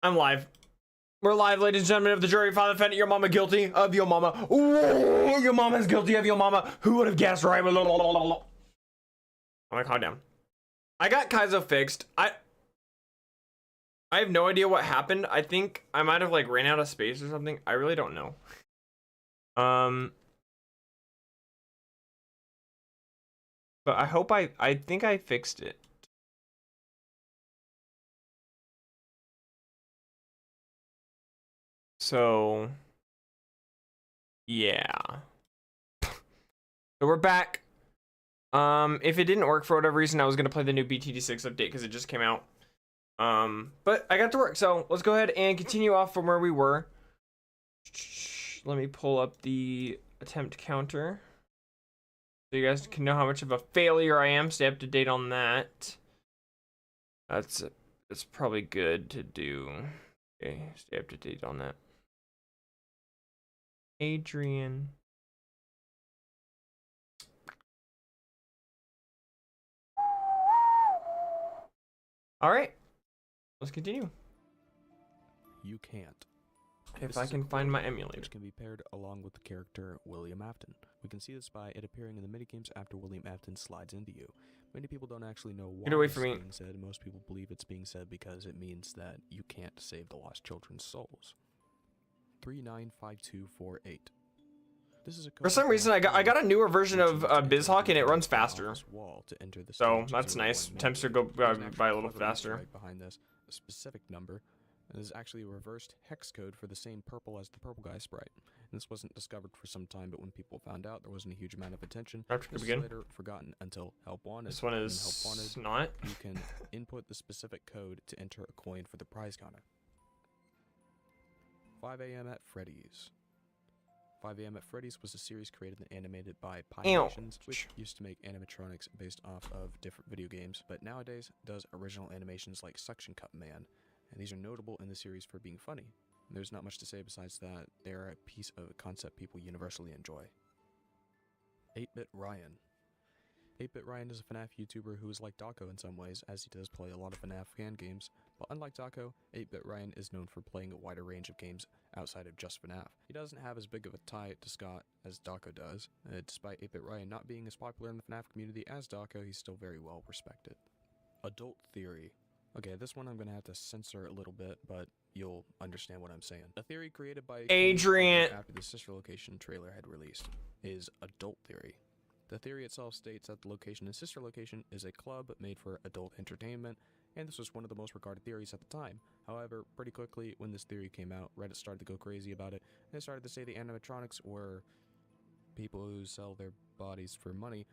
I'm live. We're live, ladies and gentlemen of the jury. Father defendant your mama guilty of your mama. Ooh, your mama's guilty of your mama. Who would have guessed, right? I'm gonna calm down. I got Kaizo fixed. I have no idea what happened. I think I might have like ran out of space or something. I really don't know. But I hope I think I fixed it. So yeah. So we're back. If it didn't work for whatever reason, I was gonna play the new BTD6 update because it just came out. But I got to work, so let's go ahead and continue off from where we were. Let me pull up the attempt counter so you guys can know how much of a failure I am. Stay up to date on that. That's probably good to do. Okay, stay up to date on that. Adrian. All right, let's continue. You can't. If I can find my emulator. Which can be paired along with the character William Afton. We can see this by it appearing in the minigames after William Afton slides into you. Many people don't actually know why Get away this from is me. being said. Most people believe it's being said because it means that you can't save the lost children's souls. 395248. This is a For some reason, I got a newer version of BizHawk and it runs faster. So that's nice. Attempts to go by a little faster. Right behind this, a specific number. And is actually a reversed hex code for the same purple as the purple guy sprite. And this wasn't discovered for some time, but when people found out, there wasn't a huge amount of attention. This was later forgotten until help wanted. This one is help wanted, not. You can input the specific code to enter a coin for the prize counter. 5 a.m. at Freddy's. 5 a.m. at Freddy's was a series created and animated by Pioneers, which used to make animatronics based off of different video games, but nowadays does original animations like Suction Cup Man. And these are notable in the series for being funny. There's not much to say besides that they're a piece of concept people universally enjoy. 8-Bit Ryan. 8-Bit Ryan is a FNAF YouTuber who is like Dako in some ways, as he does play a lot of FNAF fan games, but unlike Dako, 8-Bit Ryan is known for playing a wider range of games outside of just FNAF. He doesn't have as big of a tie to Scott as Dako does. Despite 8-Bit Ryan not being as popular in the FNAF community as Dako, he's still very well respected. Adult Theory. Okay, this one I'm gonna have to censor a little bit, but you'll understand what I'm saying. A theory created by Adrian after the Sister Location trailer had released is Adult Theory. The theory itself states that the location in Sister Location is a club made for adult entertainment, and this was one of the most regarded theories at the time. However, pretty quickly when this theory came out, Reddit started to go crazy about it, and they started to say the animatronics were people who sell their bodies for money,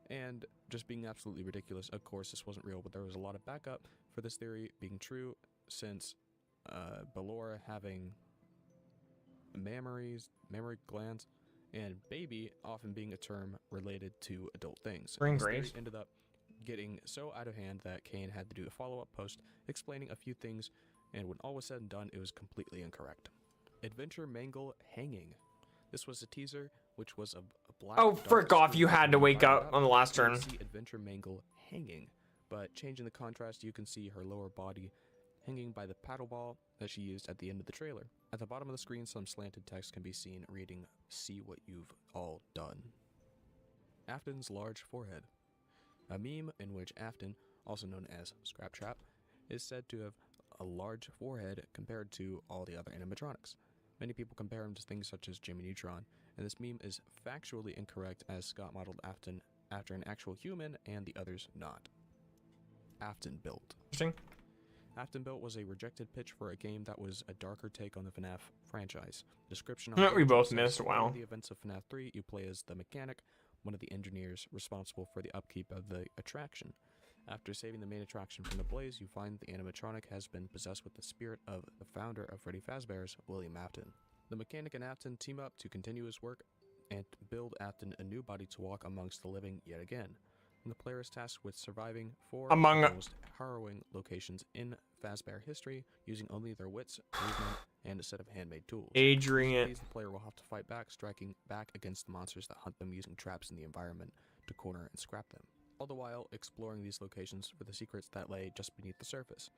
and just being absolutely ridiculous. Of course, this wasn't real, but there was a lot of backup for this theory being true, since Ballora having mammary glands, and baby often being a term related to adult things. This theory ended up getting so out of hand that Kane had to do a follow-up post explaining a few things, and when all was said and done, it was completely incorrect. Adventure Mangle Hanging. This was a teaser, which was a black... Oh, frick off, you had to wake up on the last turn. See Adventure Mangle hanging, but changing the contrast, you can see her lower body hanging by the paddle ball that she used at the end of the trailer. At the bottom of the screen, some slanted text can be seen reading, "See what you've all done." Afton's large forehead. A meme in which Afton, also known as Scraptrap, is said to have a large forehead compared to all the other animatronics. Many people compare him to things such as Jimmy Neutron, and this meme is factually incorrect as Scott modeled Afton after an actual human and the others not. Afton Built. Interesting. Afton Built was a rejected pitch for a game that was a darker take on the FNAF franchise. Description We both missed. Wow. In the events of FNAF 3, you play as the mechanic, one of the engineers responsible for the upkeep of the attraction. After saving the main attraction from the blaze, you find the animatronic has been possessed with the spirit of the founder of Freddy Fazbear's, William Afton. The mechanic and Afton team up to continue his work and build Afton a new body to walk amongst the living yet again. And the player is tasked with surviving 4 of the most harrowing locations in Fazbear history, using only their wits, movement, and a set of handmade tools. Adrian. The player will have to fight back, striking back against the monsters that hunt them using traps in the environment to corner and scrap them, all the while exploring these locations for the secrets that lay just beneath the surface.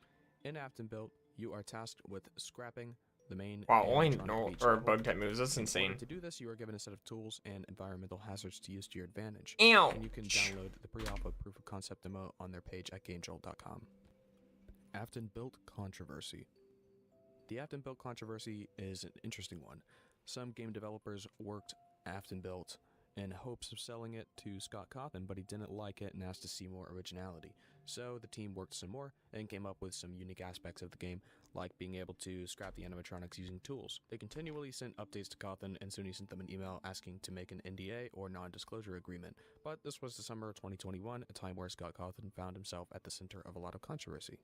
In AmphyBuilt, you are tasked with scrapping the main Wow, only animatronic no of each or level. bug type moves. That's In insane. order to do this, you are given a set of tools and environmental hazards to use to your advantage. Ow. And you can download the pre-alpha proof of concept demo on their page at GameJolt.com. AmphyBuilt controversy. The AmphyBuilt controversy is an interesting one. Some game developers worked AmphyBuilt in hopes of selling it to Scott Cawthon, but he didn't like it and asked to see more originality. So the team worked some more and came up with some unique aspects of the game, like being able to scrap the animatronics using tools. They continually sent updates to Cawthon, and soon he sent them an email asking to make an NDA or non-disclosure agreement. But this was the summer of 2021, a time where Scott Cawthon found himself at the center of a lot of controversy.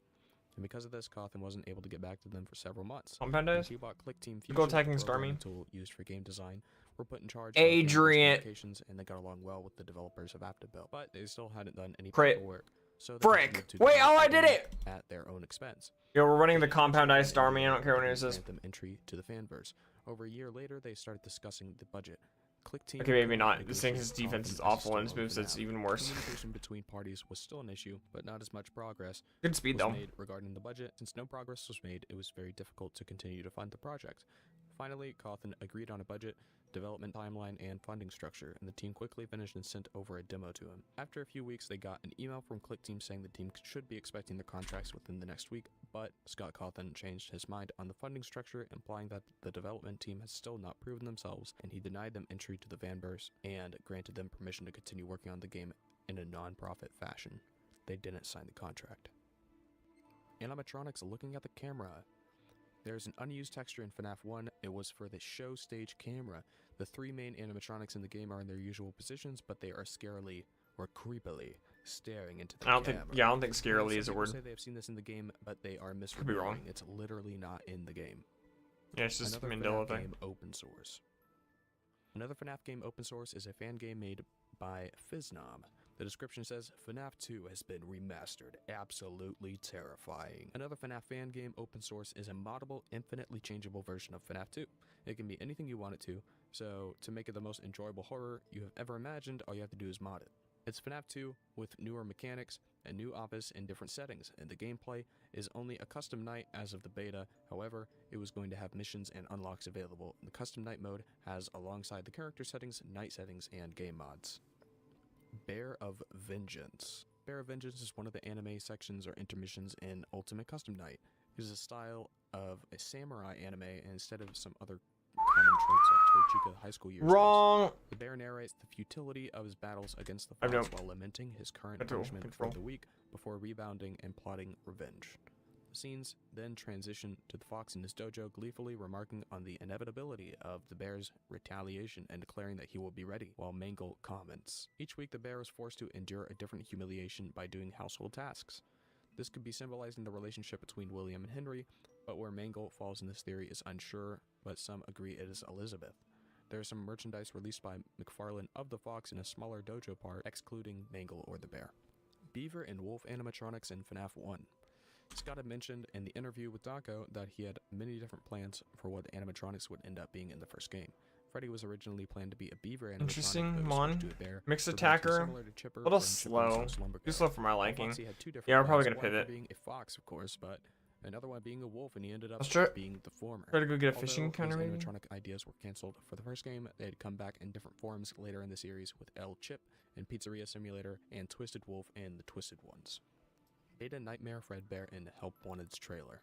And because of this, Cawthon wasn't able to get back to them for several months. Compound dice? He bought Click Team Go Fusion, attacking a Starmie. tool used for game design, were put in charge Adrian. of communications, and they got along well with the developers of AmphyBuilt. But they still hadn't done any Crit. proper work. So they Frick. continued to Wait, develop oh, I the did game it! at their own expense. Yo, we're running the compound ice Starmie. I don't care what it is. Grant them entry to the fanverse. Over a year later, they started discussing the budget. Click Team Okay, maybe not. negotiated This thing, his with defense Cawthon is as awful and his standalone movesets FNAF. even worse. Communication between parties was still an issue, but not as much progress Good speed was though. made regarding the budget. Since no progress was made, it was very difficult to continue to fund the project. Finally, Cawthon agreed on a budget, development timeline, and funding structure, and the team quickly finished and sent over a demo to him. After a few weeks, they got an email from Click Team saying the team should be expecting their contracts within the next week, but Scott Cawthon changed his mind on the funding structure, implying that the development team has still not proven themselves, and he denied them entry to the fanverse and granted them permission to continue working on the game in a non-profit fashion. They didn't sign the contract. Animatronics looking at the camera. There's an unused texture in FNAF 1. It was for the show stage camera. The three main animatronics in the game are in their usual positions, but they are scarily or creepily staring into the camera. I don't think scarily is a word. Say they have seen this in the game, but they are be wrong. misremembering. It's literally not in the game. Yeah, it's just Another Mandela FNAF thing. game open source. Another FNAF game open source is a fan game made by Fiznom. The description says, FNAF 2 has been remastered. Absolutely terrifying. Another FNAF fan game open source is a moddable, infinitely changeable version of FNAF 2. It can be anything you want it to, so to make it the most enjoyable horror you have ever imagined, all you have to do is mod it. It's FNAF 2 with newer mechanics, a new office in different settings, and the gameplay is only a custom night as of the beta. However, it was going to have missions and unlocks available. The custom night mode has, alongside the character settings, night settings, and game mods. Bear of Vengeance. Bear of Vengeance is one of the anime sections or intermissions in Ultimate Custom Night. It is a style of a samurai anime, and instead of some other common traits like Torchica high school years. Wrong. The bear narrates the futility of his battles against the I know. fox while lamenting his current Control, punishment control. for the week before rebounding and plotting revenge. The scenes then transition to the fox in his dojo, gleefully remarking on the inevitability of the bear's retaliation and declaring that he will be ready, while Mangle comments. Each week the bear is forced to endure a different humiliation by doing household tasks. This could be symbolizing the relationship between William and Henry, but where Mangle falls in this theory is unsure, but some agree it is Elizabeth. There is some merchandise released by McFarlane of the Fox in a smaller dojo part, excluding Mangle or the bear. Beaver and Wolf animatronics in FNAF 1. Scott had mentioned in the interview with Daco that he had many different plans for what the animatronics would end up being in the first game. Freddy was originally planned to be a beaver animatronic, Interesting, but was Mon. switched to a bear. Mixed Rebel attacker. similar to Chipper Little from Chipmunks slow. and Slumber Too Guard. slow for my While liking. Foxy had two different Yeah, we're probably plans, gonna one pivot. for being a fox, of course, but another one being a wolf, and he ended up Let's try- being the former. Try to go get a Although fishing these counter maybe? animatronic ideas were cancelled for the first game, they had come back in different forms later in the series with El Chip and Pizzeria Simulator and Twisted Wolf and the Twisted Ones. Beta Nightmare Fredbear in Help Wanted's trailer.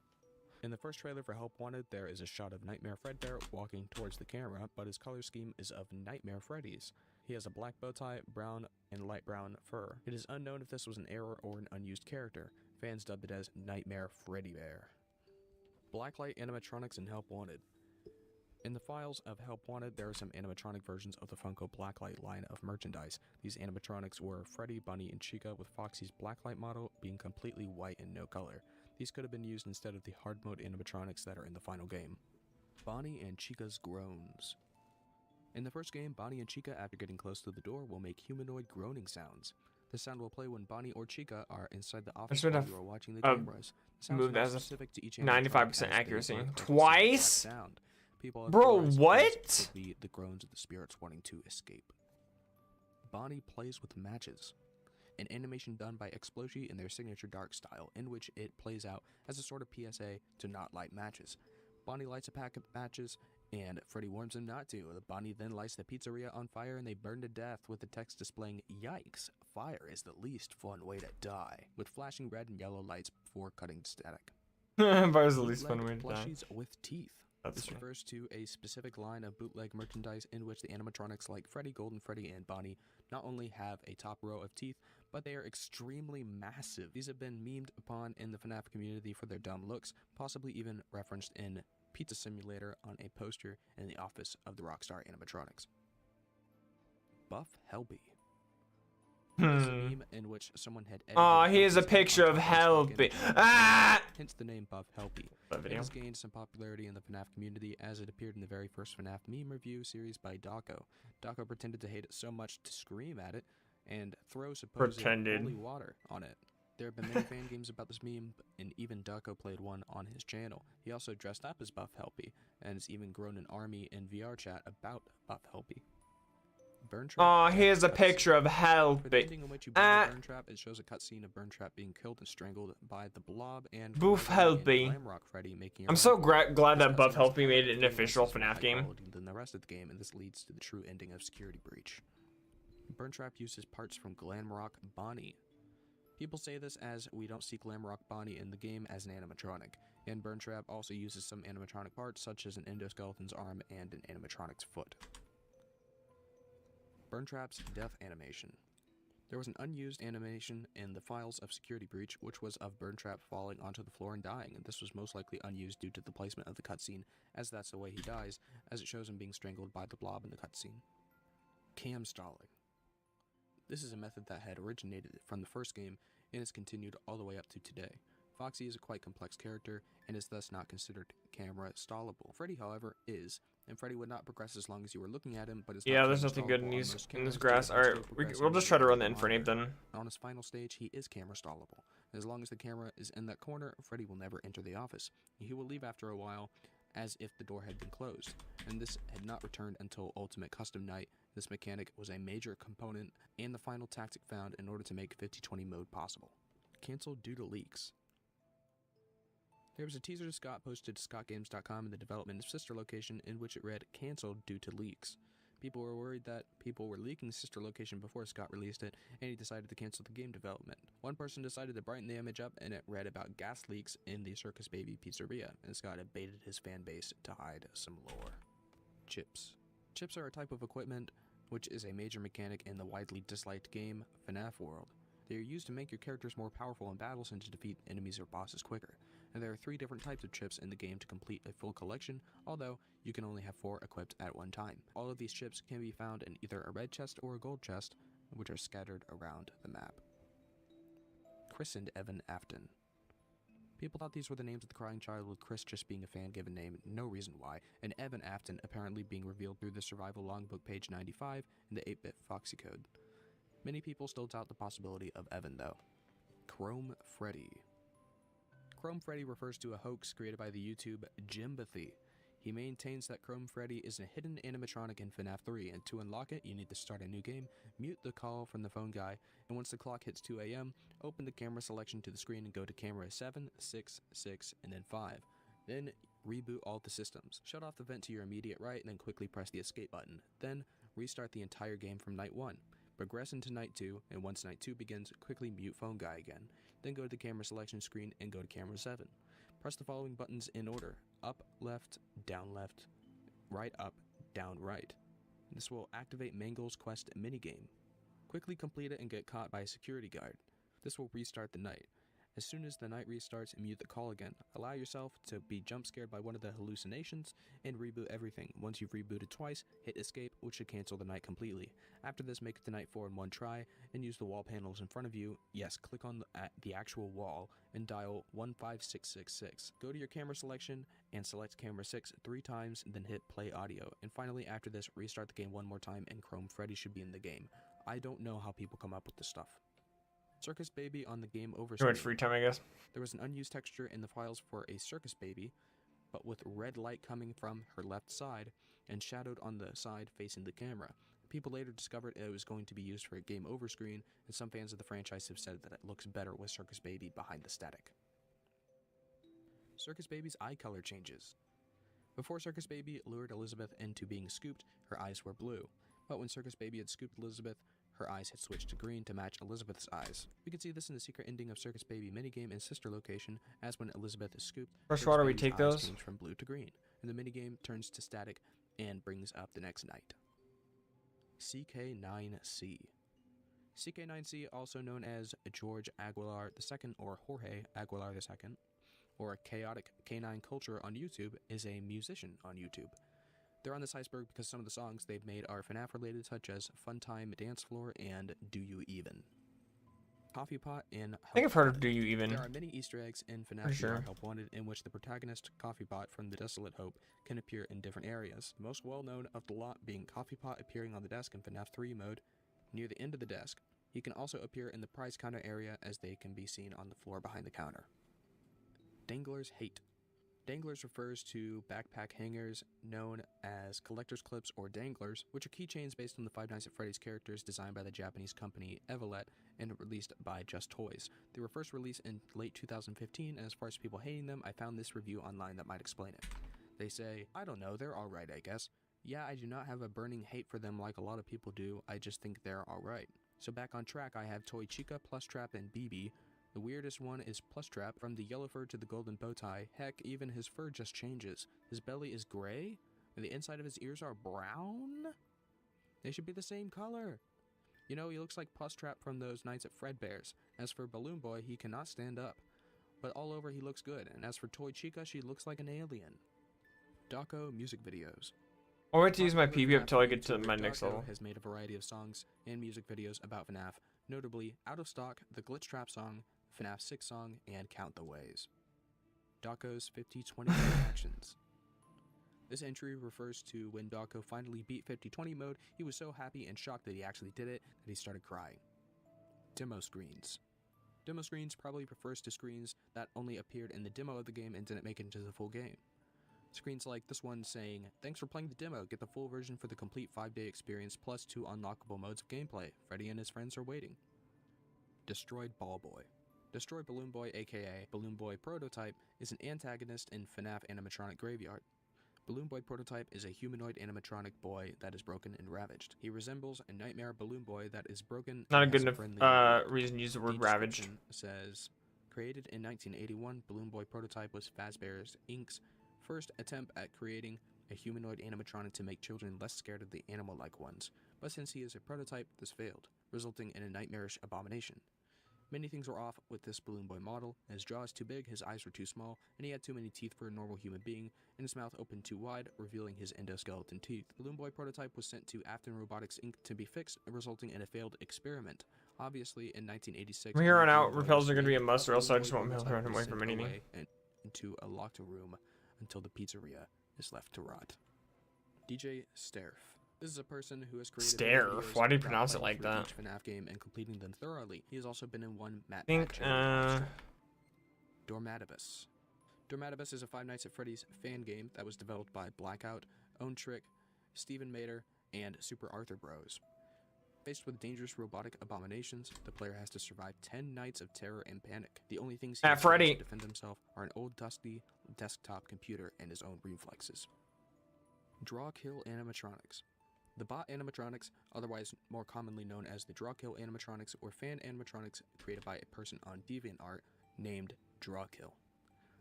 In the first trailer for Help Wanted, there is a shot of Nightmare Fredbear walking towards the camera, but his color scheme is of Nightmare Freddy's. He has a black bow tie, brown and light brown fur. It is unknown if this was an error or an unused character. Fans dubbed it as Nightmare Freddy Bear. Blacklight animatronics in Help Wanted. In the files of Help Wanted, there are some animatronic versions of the Funko Blacklight line of merchandise. These animatronics were Freddy, Bunny, and Chica, with Foxy's Blacklight model being completely white and no color. These could have been used instead of the hard mode animatronics that are in the final game. Bonnie and Chica's groans. In the first game, Bonnie and Chica, after getting close to the door, will make humanoid groaning sounds. The sound will play when Bonnie or Chica are inside the office been while a you are watching the a cameras. The sounds move are that not has a specific to each 95% animatronic, as they accuracy. are the Twice? sound. People have Bro, theorized what? these could be the groans of the spirits wanting to escape. Bonnie plays with matches. an animation done by Exploshi in their signature dark style, in which it plays out as a sort of PSA to not light matches. Bonnie lights a pack of matches, and Freddy warns him not to. Bonnie then lights the pizzeria on fire, and they burn to death with the text displaying, "Yikes, fire is the least fun way to die," with flashing red and yellow lights before cutting to static. Fire's the least fun way to die. Plushies with teeth. That's This refers to a specific line of bootleg merchandise in which the animatronics like Freddy, Golden Freddy, and Bonnie not only have a top row of teeth, but they are extremely massive. These have been memed upon in the FNAF community for their dumb looks, possibly even referenced in Pizza Simulator on a poster in the office of the Rockstar animatronics. Buff Helby. It's a meme in which someone had edited. Oh, here's a picture of Helby. Ah! Hence the name Buff Helby. It has gained some popularity in the FNAF community as it appeared in the very first FNAF meme review series by Dawko. Dawko pretended to hate it so much to scream at it and throw supposed holy water on it. There have been many fan games about this meme, and even Dawko played one on his channel. He also dressed up as Buff Helby, and has even grown an army in VR chat about Buff Helby. Oh, here's a picture of Helby. Depending on which you buy Burn Trap, it shows a cutscene of Burn Trap being killed and strangled by the Blob and Buff Helby. I'm so glad that Buff Helby made it an official FNAF game. Than the rest of the game, and this leads to the true ending of Security Breach. Burn Trap uses parts from Glamrock Bonnie. People say this as we don't see Glamrock Bonnie in the game as an animatronic, and Burn Trap also uses some animatronic parts such as an endoskeleton's arm and an animatronic's foot. Burn Trap's death animation. There was an unused animation in the files of Security Breach, which was of Burn Trap falling onto the floor and dying, and this was most likely unused due to the placement of the cutscene, as that's the way he dies, as it shows him being strangled by the Blob in the cutscene. Cam stalling. This is a method that had originated from the first game and is continued all the way up to today. Foxy is a quite complex character and is thus not considered camera stallable. Freddy, however, is, and Freddy would not progress as long as you were looking at him, but is there's nothing good in this grass. Alright, we'll just try to run the Infernape then. On his final stage, he is camera stallable. As long as the camera is in that corner, Freddy will never enter the office. He will leave after a while, as if the door had been closed, and this had not returned until Ultimate Custom Night. This mechanic was a major component and the final tactic found in order to make 50/20 mode possible. Cancelled due to leaks. There was a teaser Scott posted to scottgames.com in the development of Sister Location in which it read, "Cancelled due to leaks." People were worried that people were leaking Sister Location before Scott released it, and he decided to cancel the game development. One person decided to brighten the image up, and it read about gas leaks in the Circus Baby pizzeria, and Scott had baited his fan base to hide some lore. Chips. Chips are a type of equipment which is a major mechanic in the widely disliked game FNAF world. They are used to make your characters more powerful in battles and to defeat enemies or bosses quicker. And there are 3 different types of chips in the game to complete a full collection, although you can only have 4 equipped at one time. All of these chips can be found in either a red chest or a gold chest, which are scattered around the map. Christened Evan Afton. People thought these were the names of the crying child, with Chris just being a fan-given name, no reason why, and Evan Afton apparently being revealed through the survival logbook page 95 in the 8-bit Foxy code. Many people still doubt the possibility of Evan, though. Chrome Freddy. Chrome Freddy refers to a hoax created by the YouTube Jimbothy. He maintains that Chrome Freddy is a hidden animatronic in FNAF 3, and to unlock it, you need to start a new game, mute the call from the phone guy, and once the clock hits 2 AM, open the camera selection to the screen and go to camera 7, 6, 6, and then 5. Then reboot all the systems. Shut off the vent to your immediate right, and then quickly press the escape button. Then restart the entire game from night 1. Progress into night 2, and once night 2 begins, quickly mute phone guy again. Then go to the camera selection screen and go to camera 7. Press the following buttons in order: up, left, right up, down, right. This will activate Mangle's Quest minigame. Quickly complete it and get caught by a security guard. This will restart the night. As soon as the night restarts, mute the call again. Allow yourself to be jump scared by one of the hallucinations, and reboot everything. Once you've rebooted twice, hit escape, which should cancel the night completely. After this, make it to night 4 in one try, and use the wall panels in front of you. Yes, click on the actual wall, and dial 15666. Go to your camera selection, and select camera 6 3 times, then hit play audio. And finally, after this, restart the game one more time, and Chrome Freddy should be in the game. I don't know how people come up with this stuff. Circus Baby on the game over. Too much free time, I guess. There was an unused texture in the files for a Circus Baby, but with red light coming from her left side and shadowed on the side facing the camera. People later discovered it was going to be used for a game over screen, and some fans of the franchise have said that it looks better with Circus Baby behind the static. Circus Baby's eye color changes. Before Circus Baby lured Elizabeth into being scooped, her eyes were blue. But when Circus Baby had scooped Elizabeth, her eyes had switched to green to match Elizabeth's eyes. We can see this in the secret ending of Circus Baby minigame and sister location, as when Elizabeth is scooped, Fresh water, we take eyes those. change from blue to green, and the minigame turns to static and brings up the next night. CK9C. CK9C, also known as George Aguilar II or Jorge Aguilar II, or Chaotic Canine Culture on YouTube, is a musician on YouTube. They're on this iceberg because some of the songs they've made are FNAF related, such as Fun Time Dance Floor and Do You Even. Coffee Pot and Help I think I've heard of Wanted. Do You Even. There are many Easter eggs in FNAF For sure. VR Help Wanted in which the protagonist, Coffee Pot from the Desolate Hope, can appear in different areas. The most well-known of the lot being Coffee Pot appearing on the desk in FNAF 3 mode, near the end of the desk. He can also appear in the prize counter area as they can be seen on the floor behind the counter. Danglers Hate. Danglers refers to backpack hangers known as collector's clips or danglers, which are keychains based on the Five Nights at Freddy's characters designed by the Japanese company Evelet and released by Just Toys. They were first released in late 2015, and as far as people hating them, I found this review online that might explain it. They say, I don't know, they're alright I guess. Yeah, I do not have a burning hate for them like a lot of people do, I just think they're alright. So back on track, I have Toy Chica, Plus Trap, and BB. The weirdest one is Plus Trap, from the yellow fur to the golden bow tie. Heck, even his fur just changes. His belly is gray, and the inside of his ears are brown? They should be the same color. You know, he looks like Plus Trap from those Nights at Fredbear's. As for Balloon Boy, he cannot stand up. But all over he looks good, and as for Toy Chica, she looks like an alien. Dawko music videos. I'll wait to use my PB up till I get to my next level. Has made a variety of songs and music videos about FNAF, notably Out of Stock, the Glitch Trap song, FNAF 6 song, and Count the Ways. Dawko's 50-20 reactions. This entry refers to when Dawko finally beat 50-20 mode. He was so happy and shocked that he actually did it that he started crying. Demo screens. Demo screens probably refers to screens that only appeared in the demo of the game and didn't make it into the full game. Screens like this one saying, "Thanks for playing the demo, get the full version for the complete 5-day experience plus 2 unlockable modes of gameplay. Freddy and his friends are waiting." Destroyed Ball Boy. Destroyed Balloon Boy, aka Balloon Boy Prototype, is an antagonist in FNAF Animatronic Graveyard. Balloon Boy Prototype is a humanoid animatronic boy that is broken and ravaged. He resembles a nightmare Balloon Boy that is broken. Not a and good has enough friendly reason to use the word The ravaged. description says, created in 1981, Balloon Boy Prototype was Fazbear's Inc.'s first attempt at creating a humanoid animatronic to make children less scared of the animal-like ones. But since he is a prototype, this failed, resulting in a nightmarish abomination. Many things were off with this Balloon Boy model. His jaw is too big, his eyes were too small, and he had too many teeth for a normal human being, and his mouth opened too wide, revealing his endoskeleton teeth. Balloon Boy Prototype was sent to Afton Robotics Inc. to be fixed, resulting in a failed experiment. Obviously, in 1986... From here on out, Balloon Boy repels was are going to be a made, must, or else I Balloon just Boy won't be able to Prototype run was away from sent anything. away and into a locked room until the pizzeria is left to rot. DJ Sterf. This is a person who has created Sterf? videos Why do you about pronounce it playing like through that? each FNAF game and completing them thoroughly. He has also been in one Matt Think, Dormatibus. Dormatibus is a Five Nights at Freddy's fan game that was developed by Blackout, Own Trick, Steven Mater, and Super Arthur Bros. Faced with dangerous robotic abominations, the player has to survive 10 nights of terror and panic. The only things he has Freddy. to defend himself are an old dusty desktop computer and his own reflexes. Draw Kill Animatronics. The bot animatronics, otherwise more commonly known as the Draw Kill animatronics or fan animatronics created by a person on DeviantArt named Draw Kill.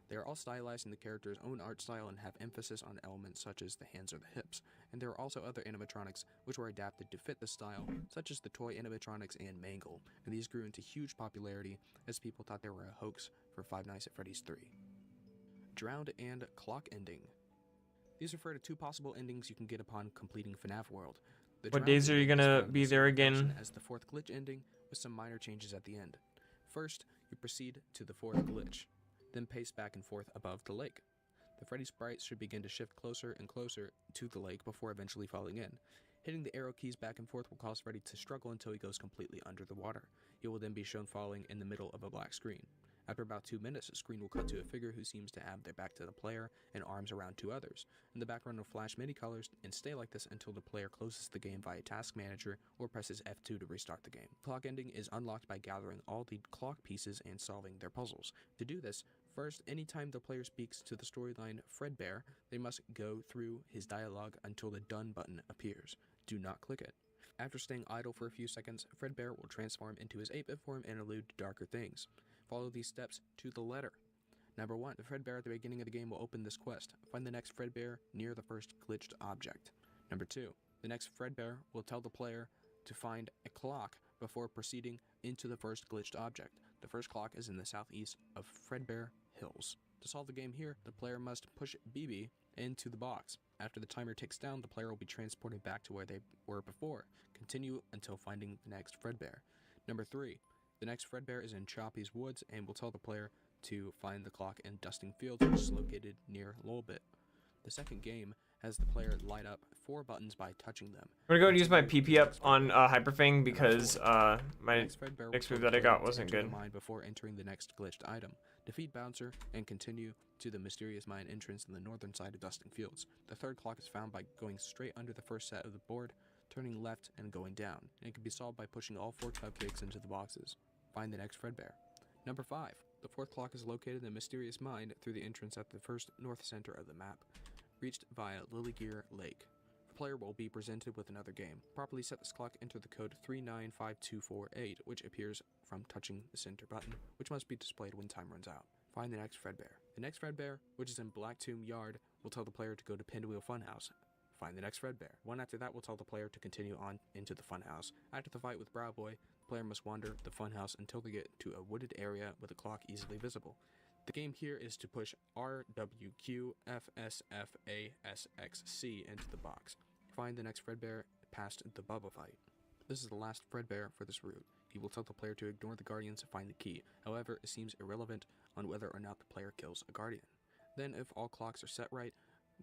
They are all stylized in the character's own art style and have emphasis on elements such as the hands or the hips, and there are also other animatronics which were adapted to fit the style, such as the toy animatronics and Mangle, and these grew into huge popularity as people thought they were a hoax for Five Nights at Freddy's 3. Drowned and Clock Ending. These refer to 2 possible endings you can get upon completing FNAF World. The What Drowned days are you ending is gonna part of be the there same again? function as the 4th glitch ending, with some minor changes at the end. First, you proceed to the 4th glitch, then pace back and forth above the lake. The Freddy sprites should begin to shift closer and closer to the lake before eventually falling in. Hitting the arrow keys back and forth will cause Freddy to struggle until he goes completely under the water. He will then be shown falling in the middle of a black screen. After about 2 minutes, the screen will cut to a figure who seems to have their back to the player and arms around 2 others. In the background will flash many colors and stay like this until the player closes the game via Task Manager or presses F2 to restart the game. Clock ending is unlocked by gathering all the clock pieces and solving their puzzles. To do this, first, anytime the player speaks to the storyline Fredbear, they must go through his dialogue until the Done button appears. Do not click it. After staying idle for a few seconds, Fredbear will transform into his 8-bit form and allude to darker things. Follow these steps to the letter. Number 1. The Fredbear at the beginning of the game will open this quest. Find the next Fredbear near the first glitched object. Number 2. The next Fredbear will tell the player to find a clock before proceeding into the first glitched object. The first clock is in the southeast of Fredbear Hills. To solve the game here, the player must push BB into the box. After the timer ticks down, the player will be transported back to where they were before. Continue until finding the next Fredbear. Number 3. The next Fredbear is in Choppy's Woods and will tell the player to find the clock in Dusting Fields, which is located near Lolbit. The second game has the player light up 4 buttons by touching them. I'm gonna go and use my PP up on Hyperfang because my next move that I got wasn't good. Mine before entering the next glitched item. Defeat Bouncer and continue to the mysterious mine entrance on the northern side of Dusting Fields. The third clock is found by going straight under the first set of the board, turning left and going down. And it can be solved by pushing all 4 cupcakes into the boxes. Find the next Fredbear. Number 5. The fourth clock is located in the mysterious mine through the entrance at the first north center of the map, reached via Lilygear Lake. The player will be presented with another game. Properly set this clock, enter the code 395248, which appears from touching the center button, which must be displayed when time runs out. Find the next Fredbear. The next Fredbear, which is in Black Tomb Yard, will tell the player to go to Pinwheel Funhouse. Find the next Fredbear. One after that will tell the player to continue on into the Funhouse. After the fight with Browboy, the player must wander the Funhouse until they get to a wooded area with a clock easily visible. The game here is to push RWQFSFASXC into the box. Find the next Fredbear past the Bubba fight. This is the last Fredbear for this route. He will tell the player to ignore the Guardians and find the key. However, it seems irrelevant on whether or not the player kills a Guardian. Then, if all clocks are set right,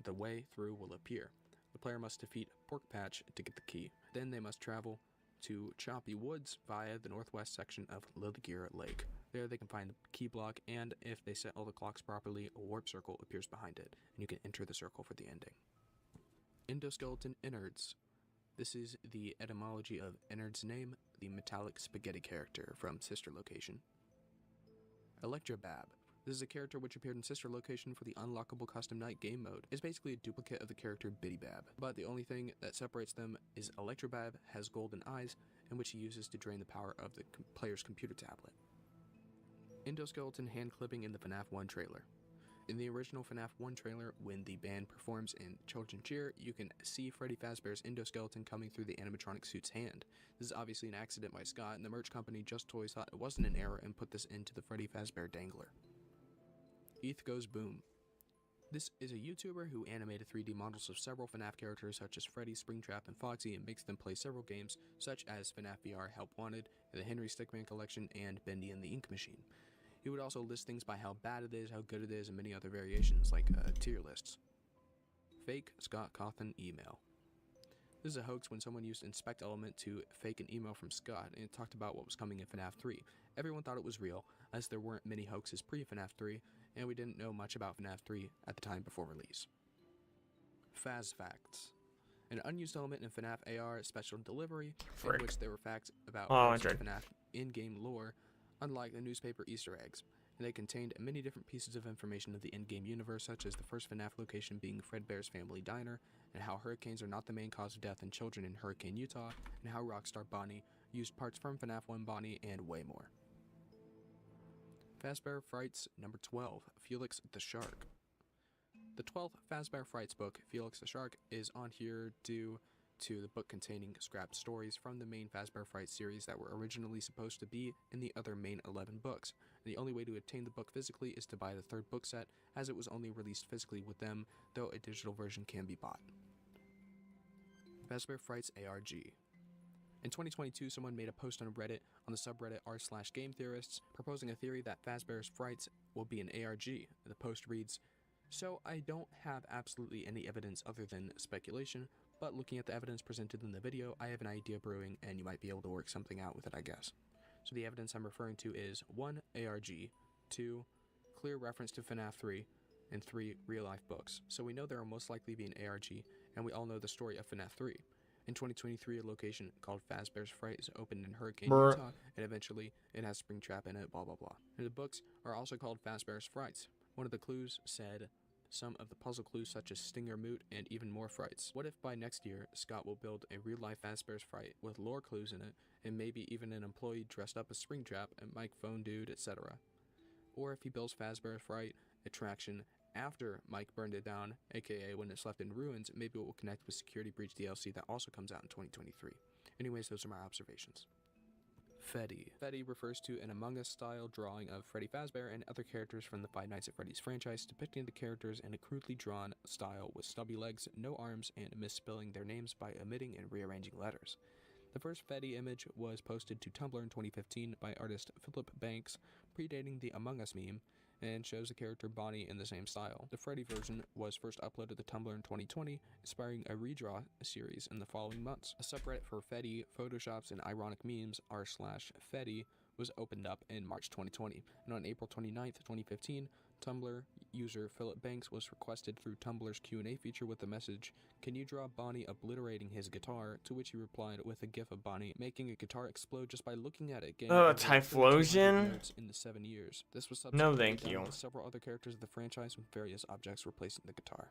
the way through will appear. The player must defeat Porkpatch to get the key. Then they must travel to Choppy Woods via the northwest section of Lilygear Lake. There they can find the key block, and if they set all the clocks properly, a warp circle appears behind it, and you can enter the circle for the ending. Endoskeleton Innards. This is the etymology of Innard's name, the metallic spaghetti character from Sister Location. Electrobab. This is a character which appeared in Sister Location for the unlockable custom night game mode. It's basically a duplicate of the character Bidybab, but the only thing that separates them is Electrobab has golden eyes, in which he uses to drain the power of the player's computer tablet. Endoskeleton hand clipping in the FNAF 1 trailer. In the original FNAF 1 trailer, when the band performs in Children Cheer, you can see Freddy Fazbear's endoskeleton coming through the animatronic suit's hand. This is obviously an accident by Scott, and the merch company Just Toys thought it wasn't an error and put this into the Freddy Fazbear dangler. ETH Goes Boom. This is a YouTuber who animated 3D models of several FNAF characters such as Freddy, Springtrap, and Foxy, and makes them play several games such as FNAF VR Help Wanted, the Henry Stickman Collection, and Bendy and the Ink Machine. He would also list things by how bad it is, how good it is, and many other variations like tier lists. Fake Scott Cawthon email. This is a hoax when someone used Inspect Element to fake an email from Scott, and it talked about what was coming in FNAF 3. Everyone thought it was real, as there weren't many hoaxes pre-FNAF 3, and we didn't know much about FNAF 3 at the time before release. Faz Facts. An unused element in FNAF AR Special Delivery, in which there were facts about FNAF in-game lore, unlike the newspaper Easter eggs, and they contained many different pieces of information of the in-game universe, such as the first FNAF location being Fredbear's Family Diner, and how hurricanes are not the main cause of death in children in Hurricane, Utah, and how Rockstar Bonnie used parts from FNAF 1 Bonnie, and way more. Fazbear Frights number 12, Felix the Shark. The 12th Fazbear Frights book, Felix the Shark, is on here due to the book containing scrapped stories from the main Fazbear Frights series that were originally supposed to be in the other main 11 books. The only way to obtain the book physically is to buy the third book set, as it was only released physically with them, though a digital version can be bought. Fazbear Frights ARG. In 2022, someone made a post on Reddit on the subreddit r/GameTheorists proposing a theory that Fazbear's Frights will be an ARG. The post reads, "So I don't have absolutely any evidence other than speculation, but looking at the evidence presented in the video, I have an idea brewing and you might be able to work something out with it, I guess." So the evidence I'm referring to is 1. ARG, 2. Clear reference to FNAF 3, and 3. Real-life books. So we know there will most likely be an ARG, and we all know the story of FNAF 3. In 2023, a location called Fazbear's Fright is opened in Hurricane, Utah, and eventually it has Springtrap in it, blah blah blah. And the books are also called Fazbear's Frights. One of the clues said some of the puzzle clues such as Stinger Moot and even more frights. What if by next year, Scott will build a real-life Fazbear's Fright with lore clues in it, and maybe even an employee dressed up as Springtrap, a microphone dude, etc. Or if he builds Fazbear's Fright attraction after Mike burned it down, aka when it's left in ruins, maybe it will connect with Security Breach DLC that also comes out in 2023. Anyways, those are my observations. Freddy. Freddy refers to an Among Us style drawing of Freddy Fazbear and other characters from the Five Nights at Freddy's franchise, depicting the characters in a crudely drawn style with stubby legs, no arms, and misspelling their names by omitting and rearranging letters. The first Freddy image was posted to Tumblr in 2015 by artist Philip Banks, predating the Among Us meme, and shows the character Bonnie in the same style. The Freddy version was first uploaded to Tumblr in 2020, inspiring a redraw series in the following months. A subreddit for Freddy, photoshops, and ironic memes, r/Freddy, was opened up in March 2020, and on April 29th, 2015, Tumblr user Philip Banks was requested through Tumblr's Q&A feature with the message, "Can you draw Bonnie obliterating his guitar?" To which he replied with a gif of Bonnie making a guitar explode just by looking at it. Typhlosion? In the 7 years. This was No, thank done you. with several other characters of the franchise with various objects replacing the guitar.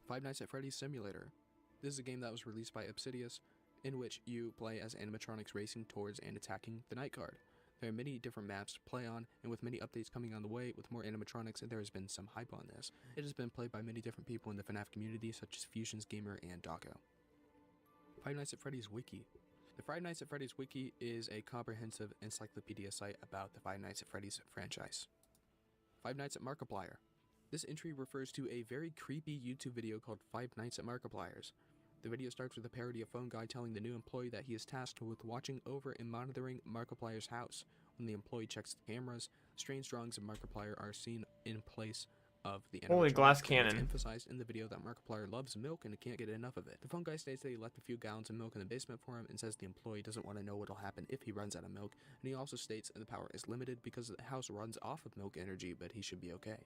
Five Nights at Freddy's Simulator. This is a game that was released by Obsidian, in which you play as animatronics racing towards and attacking the night guard. There are many different maps to play on, and with many updates coming on the way with more animatronics, there has been some hype on this. It has been played by many different people in the FNAF community, such as Fusions Gamer and Doggo. Five Nights at Freddy's Wiki. The Five Nights at Freddy's Wiki is a comprehensive encyclopedia site about the Five Nights at Freddy's franchise. Five Nights at Markiplier. This entry refers to a very creepy YouTube video called Five Nights at Markiplier's. The video starts with a parody of Phone Guy telling the new employee that he is tasked with watching over and monitoring Markiplier's house. When the employee checks the cameras, strange drawings of Markiplier are seen in place of the Holy glass animatronics. cannon. It's emphasized in the video that Markiplier loves milk and can't get enough of it. The Phone Guy states that he left a few gallons of milk in the basement for him and says the employee doesn't want to know what will happen if he runs out of milk, and he also states that the power is limited because the house runs off of milk energy, but he should be okay.